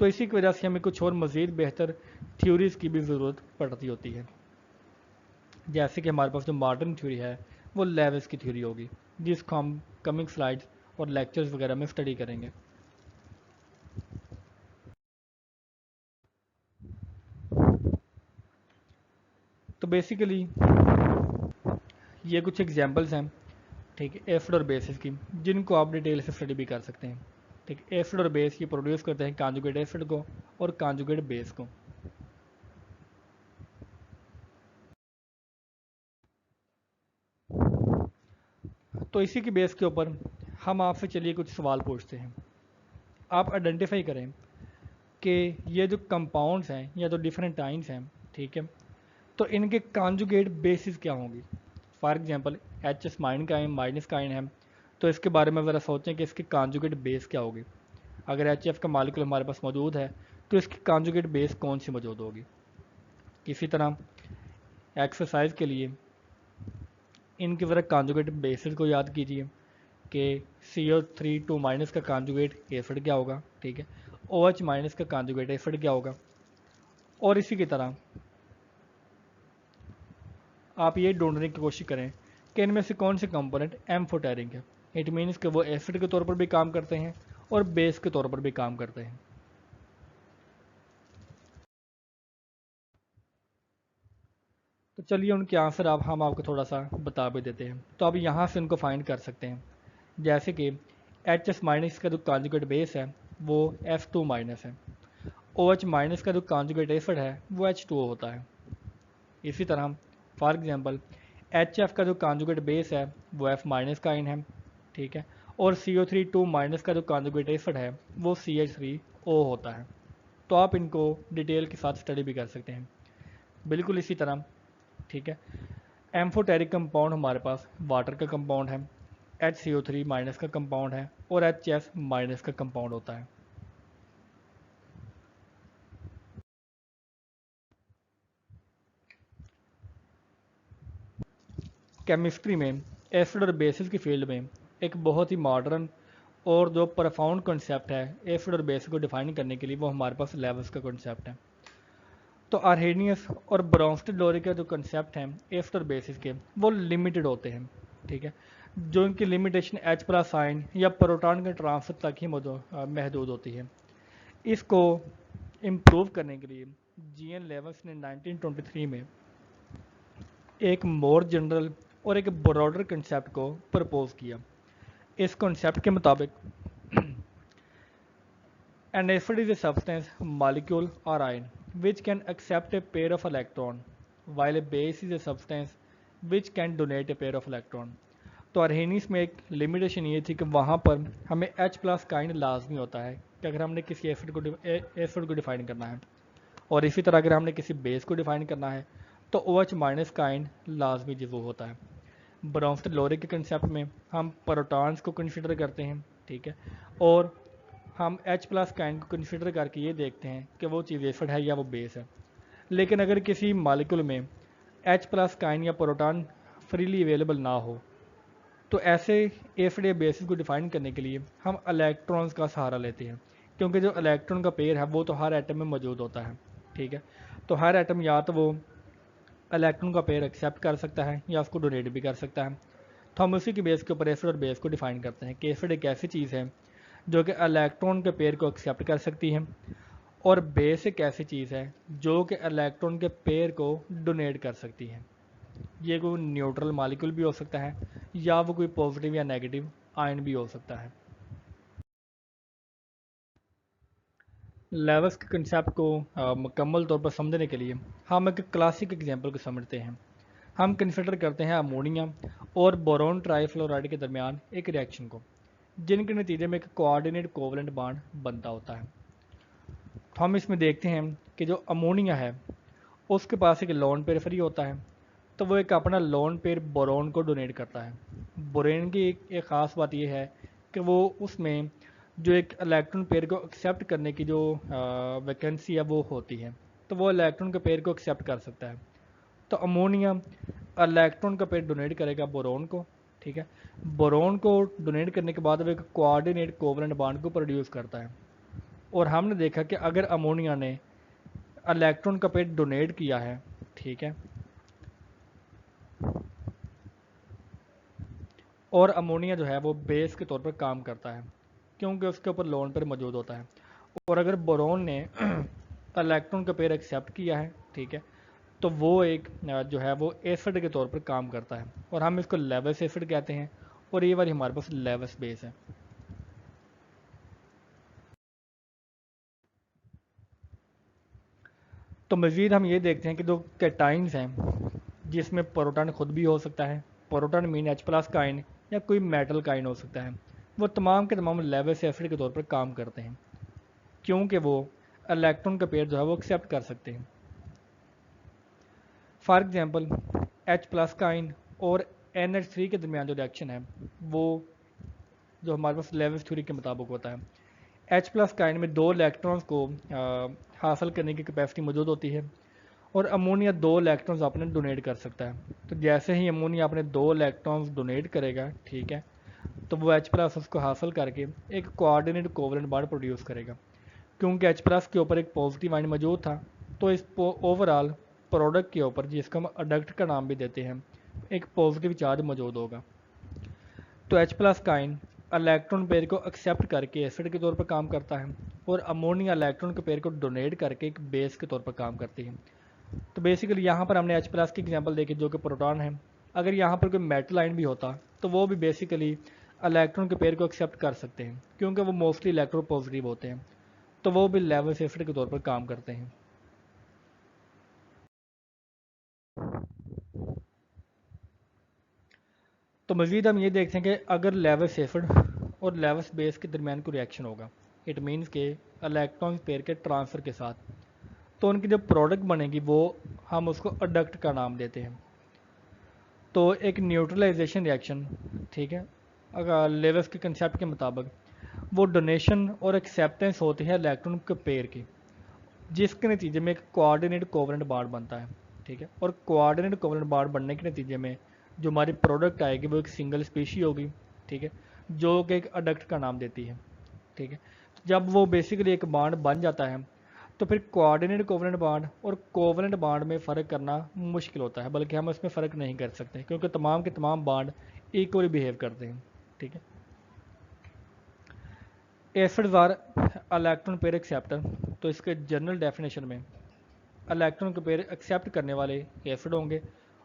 Speaker 1: तो इसी की वजह से हमें कुछ और मज़ीद बेहतर थ्योरीज़ की भी ज़रूरत पड़ती होती है, जैसे कि हमारे पास जो मॉडर्न थ्योरी है वो लेविस की थ्योरी होगी, जिसको हम कमिंग स्लाइड्स और लेक्चर्स वगैरह में स्टडी करेंगे। तो बेसिकली ये कुछ एग्जांपल्स हैं, ठीक है, एसिड और बेसिस की, जिनको आप डिटेल से स्टडी भी कर सकते हैं, ठीक है। एसिड और बेस ये प्रोड्यूस करते हैं कॉन्जुगेट एसिड को और कॉन्जुगेट बेस को। तो इसी की बेस के ऊपर हम आपसे चलिए कुछ सवाल पूछते हैं। आप आइडेंटिफाई करें कि ये जो कंपाउंड्स हैं या जो डिफरेंट टाइम्स हैं, ठीक है, तो इनके कॉन्जुगेट बेसिस क्या होंगी। फॉर एग्जांपल HS माइनस का आयन है, तो इसके बारे में ज़रा सोचें कि इसकी कॉन्जुगेट बेस क्या होगी। अगर HF का मॉलिक्यूल हमारे पास मौजूद है तो इसकी कॉन्जुगेट बेस कौन सी मौजूद होगी। इसी तरह एक्सरसाइज के लिए इनके ज़रा कॉन्जुगेट बेसिस को याद कीजिए कि CO3 माइनस का कॉन्जुगेट एसिड क्या होगा, ठीक है, OH माइनस का कॉन्जुगेट एसिड क्या होगा। और इसी की तरह आप ये ढूंढने की कोशिश करें कि इनमें से कौन से कंपोनेंट एम्फोटेरिक है। इट मीन्स कि वो एसिड के तौर पर भी काम करते हैं और बेस के तौर पर भी काम करते हैं। तो चलिए उनके आंसर आप हम आपको थोड़ा सा बता भी देते हैं। तो आप यहाँ से उनको फाइंड कर सकते हैं, जैसे कि HS माइनस का जो कॉन्जुगेट बेस है वो F2 माइनस है, OH माइनस का जो कॉन्जुगेट एसिड है वो H2O होता है। इसी तरह फॉर एग्जांपल HF का जो कॉन्जुगेट बेस है वो F माइनस का आयन है, ठीक है, और CO3 माइनस का जो कॉन्जुगेट एसिड है वो CH3O होता है। तो आप इनको डिटेल के साथ स्टडी भी कर सकते हैं। बिल्कुल इसी तरह, ठीक है, एम्फोटेरिक कंपाउंड हमारे पास वाटर का कंपाउंड है, HCO3 माइनस का कंपाउंड है और HS माइनस का कंपाउंड होता है। केमिस्ट्री में एसिड और बेसिस की फील्ड में एक बहुत ही मॉडर्न और जो प्रोफाउंड कॉन्सेप्ट है एसिड और बेसिस को डिफाइन करने के लिए, वो हमारे पास लेविस का कॉन्सेप्ट है। तो आर्हेनियस और ब्रोंस्टेड लोरी का जो कॉन्सेप्ट है एसिड और बेसिस के, वो लिमिटेड होते हैं, ठीक है, जो इनकी लिमिटेशन H प्लस आयन या प्रोटॉन के ट्रांसफर तक ही महदूद होती है। इसको इम्प्रूव करने के लिए GN लेविस ने 1923 में एक मोर जनरल और एक ब्रॉडर कंसेप्ट को प्रपोज किया। इस कॉन्सेप्ट के मुताबिक an acid is a substance, molecule or ion which can accept a pair of electron, while a base is a substance which can donate a pair of electron। तो अर्हेनियस में एक limitation ये थी कि वहाँ पर हमें H प्लस काइंड लाजमी होता है कि अगर हमने किसी एसिड को डिफाइन करना है, और इसी तरह अगर हमने किसी बेस को डिफाइन करना है तो OH माइनस काइंड लाजमी जरूर होता है। ब्रोंस्टेड लोरी के कंसेप्ट में हम प्रोटॉन्स को कंसिडर करते हैं, ठीक है, और हम H प्लस काइंड को कंसिडर करके ये देखते हैं कि वो चीज़ एसिड है या वो बेस है। लेकिन अगर किसी मॉलिक्यूल में H प्लस काइंड या प्रोटॉन फ्रीली अवेलेबल ना हो तो ऐसे एसिड या बेसिस को डिफाइन करने के लिए हम इलेक्ट्रॉन्स का सहारा लेते हैं क्योंकि जो इलेक्ट्रॉन का पेयर है वो तो हर एटम में मौजूद होता है, ठीक है। तो हर एटम या तो वो इलेक्ट्रॉन का पेयर एक्सेप्ट कर सकता है या उसको डोनेट भी कर सकता है। तो हम उसी के बेस के ऊपर एसिड और बेस को डिफाइन करते हैं कि एसिड एक ऐसी चीज़ है जो कि इलेक्ट्रॉन के पेयर को एक्सेप्ट कर सकती है, और बेस एक ऐसी चीज़ है जो कि इलेक्ट्रॉन के पेयर को डोनेट कर सकती है। ये कोई न्यूट्रल मॉलिक्यूल भी हो सकता है या वो कोई पॉजिटिव या नेगेटिव आयन भी हो सकता है। लेवल्स के कंसेप्ट को मुकम्मल तौर पर समझने के लिए हम एक क्लासिक एग्जांपल को समझते हैं। हम कंसिडर करते हैं अमोनिया और बोरोन ट्राइफ्लोराइड के दरमियान एक रिएक्शन को, जिनके नतीजे में एक कोऑर्डिनेट कोवलेंट बॉन्ड बनता होता है। तो हम इसमें देखते हैं कि जो अमोनिया है उसके पास एक लोन पेयर फ्री होता है, तो वो एक अपना लोन पेयर बोरोन को डोनेट करता है। बोरेन की एक ख़ास बात यह है कि वो उसमें जो एक इलेक्ट्रॉन पेयर को एक्सेप्ट करने की जो वैकेंसी है वो होती है, तो वो इलेक्ट्रॉन के पेयर को एक्सेप्ट कर सकता है। तो अमोनिया इलेक्ट्रॉन का पेयर डोनेट करेगा बोरोन को, ठीक है। बोरोन को डोनेट करने के बाद वो एक कोऑर्डिनेट कोवलेंट बॉन्ड को प्रोड्यूस करता है। और हमने देखा कि अगर अमोनिया ने इलेक्ट्रॉन का पेयर डोनेट किया है, ठीक है, और अमोनिया जो है वो बेस के तौर पर काम करता है क्योंकि उसके ऊपर लोन पेयर मौजूद होता है। और अगर बोरोन ने इलेक्ट्रॉन का पेयर एक्सेप्ट किया है, ठीक है, तो वो एक जो है वो एसिड के तौर पर काम करता है और हम इसको लेवस एसिड कहते हैं, और ये वाली हमारे पास लेवस बेस है। तो मज़ीद हम ये देखते हैं कि जो कैटाइंस हैं जिसमें प्रोटॉन खुद भी हो सकता है, प्रोटॉन मीन H प्लस का आयन या कोई मेटल का आयन हो सकता है, वो तमाम के तमाम लेवस एसिड के तौर पर काम करते हैं क्योंकि वो इलेक्ट्रॉन का पेयर जो है वो एक्सेप्ट कर सकते हैं। फॉर एग्जांपल H प्लस का आयन और NH3 के दरमियान जो रिएक्शन है वो जो हमारे पास लेवस थ्योरी के मुताबिक होता है। H प्लस का आयन में दो इलेक्ट्रॉन्स को हासिल करने की कैपेसिटी मौजूद होती है, और अमोनिया दो इलेक्ट्रॉन्स अपने डोनेट कर सकता है। तो जैसे ही अमोनिया अपने दो इलेक्ट्रॉन्स डोनेट करेगा, ठीक है, तो वो H प्लस उसको हासिल करके एक कोऑर्डिनेट कोवलेंट बॉन्ड प्रोड्यूस करेगा। क्योंकि H प्लस के ऊपर एक पॉजिटिव आयन मौजूद था, तो इस ओवरऑल प्रोडक्ट के ऊपर, जिसको हम अडक्ट का नाम भी देते हैं, एक पॉजिटिव चार्ज मौजूद होगा। तो H प्लस का आयन इलेक्ट्रॉन पेयर को एक्सेप्ट करके एसिड के तौर पर काम करता है, और अमोनिया इलेक्ट्रॉन के पेयर को डोनेट करके एक बेस के तौर पर काम करती है। तो बेसिकली यहाँ पर हमने H प्लस की एग्जांपल देखी जो कि प्रोटॉन है। अगर यहाँ पर कोई मेटल आयन भी होता तो वो भी बेसिकली इलेक्ट्रॉन के पेयर को एक्सेप्ट कर सकते हैं क्योंकि वो मोस्टली इलेक्ट्रो पॉजिटिव होते हैं, तो वो भी लेवस एसिड के तौर पर काम करते हैं। तो मज़ीद हम ये देखते हैं कि अगर लेवस एसिड और लेवस बेस के दरमियान कोई रिएक्शन होगा, इट मीन्स के इलेक्ट्रॉन पेयर के ट्रांसफ़र के साथ, तो उनकी जो प्रोडक्ट बनेगी वो हम उसको अडक्ट का नाम देते हैं। तो एक न्यूट्रलाइजेशन रिएक्शन, ठीक है, अगर लेवस के कंसेप्ट के मुताबिक वो डोनेशन और एक्सेप्टेंस होती है इलेक्ट्रॉन के पेयर की, जिसके नतीजे में एक कोऑर्डिनेट कोवलेंट बॉन्ड बनता है, ठीक है। और कोऑर्डिनेट कोवलेंट बॉन्ड बनने के नतीजे में जो हमारी प्रोडक्ट आएगी वो एक सिंगल स्पीशी होगी, ठीक है, जो कि एक अडक्ट का नाम देती है, ठीक है। जब वो बेसिकली एक बॉन्ड बन जाता है तो फिर कोऑर्डिनेट कोवलेंट बॉन्ड और कोवलेंट बॉन्ड में फ़र्क करना मुश्किल होता है, बल्कि हम इसमें फ़र्क नहीं कर सकते क्योंकि तमाम के तमाम बॉन्ड इक्वली बिहेव करते हैं, ठीक है। Acids are electron pair acceptor, तो इसके जनरल डेफिनेशन में इलेक्ट्रॉन के पेयर एक्सेप्ट करने वाले एसिड होंगे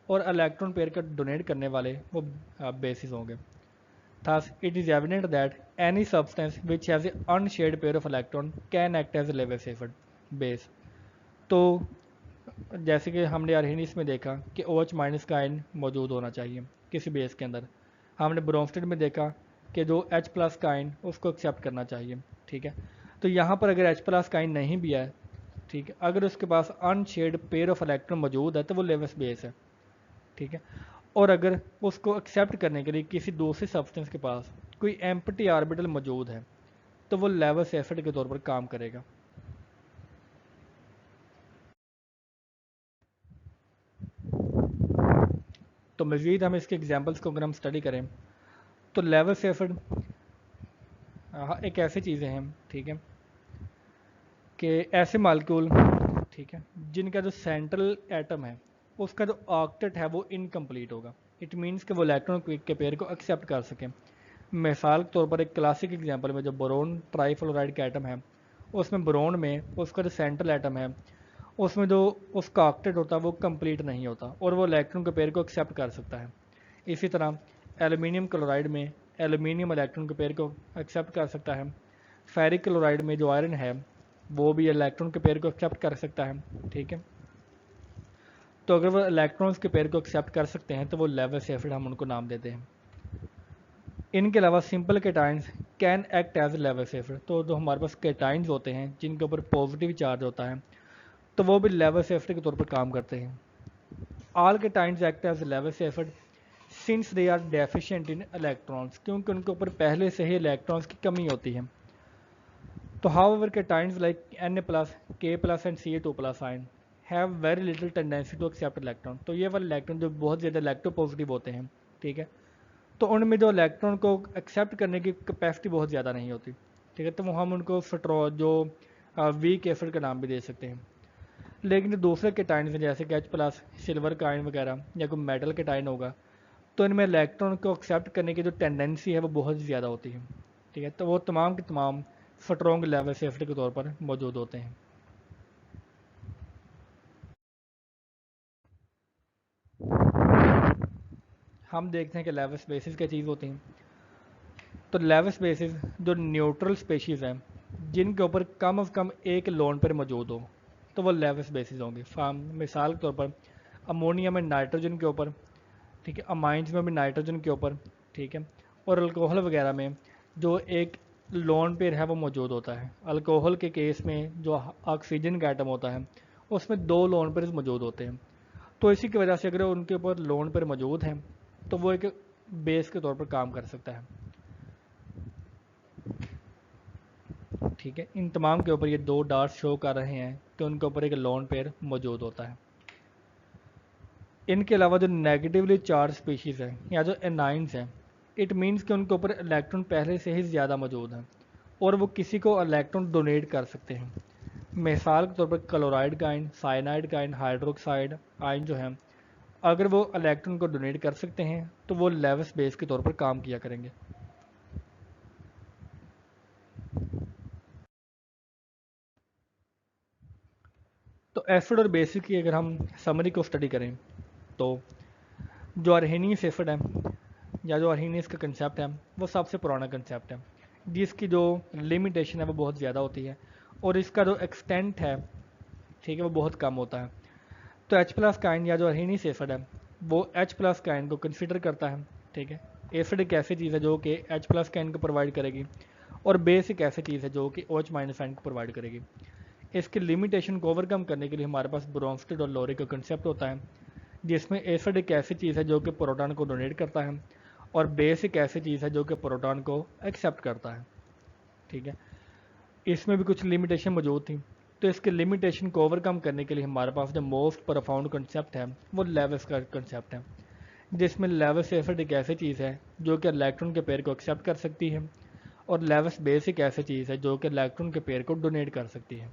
Speaker 1: और इलेक्ट्रॉन पेयर का डोनेट करने वाले वो बेसिस होंगे। Thus, it is evident that any substance which has an unshared pair of electron can act as a Lewis acid base। तो जैसे कि हमने अरहिनिस में देखा कि OH माइनस का आयन मौजूद होना चाहिए किसी बेस के अंदर, हमने ब्रोमस्टेड में देखा कि जो H प्लस का आयन उसको एक्सेप्ट करना चाहिए, ठीक है। तो यहाँ पर अगर H प्लस का आयन नहीं भी है, ठीक है, अगर उसके पास अनशेड पेयर ऑफ इलेक्ट्रॉन मौजूद है तो वो लेवस बेस है, ठीक है। और अगर उसको एक्सेप्ट करने के लिए किसी दूसरे सब्सटेंस के पास कोई एम्प्टी ऑर्बिटल मौजूद है तो वो लेवस एसिड के तौर पर काम करेगा। तो मज़ीद हम इसके एग्जांपल्स को अगर हम स्टडी करें तो लेवस एसिड एक ऐसी चीज़ें हैं, ठीक है, कि ऐसे मालिक्यूल, ठीक है, जिनका जो सेंट्रल एटम है उसका जो ऑक्टेट है वो इनकम्प्लीट होगा। इट मीन्स कि वो इलेक्ट्रॉन के पेयर को एक्सेप्ट कर सकें। मिसाल के तौर पर एक क्लासिक एग्जांपल में जो बोरोन ट्राईफ्लोराइड का एटम है, उसमें बोरोन में उसका जो सेंट्रल एटम है उसमें जो उसका ऑक्टेट होता है वो कंप्लीट नहीं होता और वो इलेक्ट्रॉन के पेयर को एक्सेप्ट कर सकता है। इसी तरह एल्यूमिनियम क्लोराइड में एल्यूमिनियम इलेक्ट्रॉन के पेयर को एक्सेप्ट कर सकता है। फेरिक क्लोराइड में जो आयरन है वो भी इलेक्ट्रॉन के पेयर को एक्सेप्ट कर सकता है, ठीक है। तो अगर वो इलेक्ट्रॉन्स के पेयर को एक्सेप्ट कर सकते हैं तो वो लेवस एसिड हम उनको नाम देते हैं। इनके अलावा simple cations can act as Lewis acid. तो जो हमारे पास केटाइंस होते हैं जिनके ऊपर पॉजिटिव चार्ज होता है तो वो भी लेवस एसिड के तौर पर काम करते हैं। All cations act as Lewis acid since they are deficient in electrons, क्योंकि उनके ऊपर पहले से ही इलेक्ट्रॉन्स की कमी होती है। तो however cations like Na+, K+ and Ca2+ ion have very little tendency to accept electron. तो ये वाले इलेक्ट्रॉन जो बहुत ज़्यादा इलेक्ट्रोपॉजिटिव होते हैं, ठीक है, तो उनमें जो इलेक्ट्रॉन को एक्सेप्ट करने की कैपेसिटी बहुत ज़्यादा नहीं होती, ठीक है, तो हम उनको जो वीक एसिड का नाम भी दे सकते हैं। लेकिन जो दूसरे केटाइंस हैं जैसे कि H+, सिल्वर का आयन वगैरह या कोई मेटल केटाइन होगा, तो इनमें इलेक्ट्रॉन को एक्सेप्ट करने की जो टेंडेंसी है वो बहुत ज़्यादा होती है, ठीक है, तो वो तमाम के तमाम स्ट्रॉन्ग लेवस एसिड के तौर पर मौजूद होते हैं। हम देखते हैं कि लेवस बेसिस क्या चीज़ होती हैं। तो लेवस बेसिस जो न्यूट्रल स्पेशीज़ हैं जिनके ऊपर कम से कम एक लोन पर मौजूद हो तो वो लेवस बेसिस होंगे। मिसाल के तौर पर अमोनिया में नाइट्रोजन के ऊपर, ठीक है, अमाइंस में भी नाइट्रोजन के ऊपर, ठीक है, और अल्कोहल वगैरह में जो एक लोन पेयर है वो मौजूद होता है। अल्कोहल के केस में जो ऑक्सीजन का एटम होता है उसमें दो लोन पेयर मौजूद होते हैं। तो इसी की वजह से अगर उनके ऊपर लोन पेयर मौजूद हैं तो वो एक बेस के तौर पर काम कर सकता है, ठीक है। इन तमाम के ऊपर ये दो डार्ट्स शो कर रहे हैं कि उनके ऊपर एक लोन पेयर मौजूद होता है। इनके अलावा जो नेगेटिवली चार्ज स्पीशीज़ है या जो एनाइंस हैं, इट मीन्स कि उनके ऊपर इलेक्ट्रॉन पहले से ही ज़्यादा मौजूद हैं और वो किसी को इलेक्ट्रॉन डोनेट कर सकते हैं। मिसाल के तौर पर क्लोराइड का आयन, साइनाइड का आयन, हाइड्रोक्साइड आयन जो है, अगर वो इलेक्ट्रॉन को डोनेट कर सकते हैं तो वो लेवस बेस के तौर पर काम किया करेंगे। तो एसिड और बेसिक की अगर हम समरी को स्टडी करें तो जो अर्हेनियस एसिड है या जो अर्हेनियस का कंसेप्ट है वो सबसे पुराना कंसेप्ट है जिसकी जो लिमिटेशन है वो बहुत ज़्यादा होती है और इसका जो एक्सटेंट है, ठीक है, वो बहुत कम होता है। तो H+ का आयन या जो अर्हेनियस एसिड है वो H+ का आयन को कंसिडर करता है, ठीक है। एसिड एक ऐसी चीज़ है जो कि H+ का आयन को प्रोवाइड करेगी और बेस एक ऐसी चीज़ है जो कि OH- आयन को प्रोवाइड करेगी। इसकी लिमिटेशन को ओवरकम करने के लिए हमारे पास ब्रोंस्टेड और लोरे का कंसेप्ट होता है जिसमें एसिड एक ऐसी चीज़ है जो कि प्रोटॉन को डोनेट करता है और बेस एक ऐसी चीज़ है जो कि प्रोटॉन को एक्सेप्ट करता है, ठीक है। इसमें भी कुछ लिमिटेशन मौजूद थी, तो इसके लिमिटेशन को ओवरकम करने के लिए हमारे पास जो मोस्ट प्रोफाउंड कंसेप्ट है वो लेवस का कंसेप्ट है जिसमें लेवस एसिड एक ऐसी चीज़ है जो कि इलेक्ट्रॉन के पेयर को एक्सेप्ट कर सकती है और लेवस बेस एक ऐसी चीज़ है जो कि इलेक्ट्रॉन के पेयर को डोनेट कर सकती है।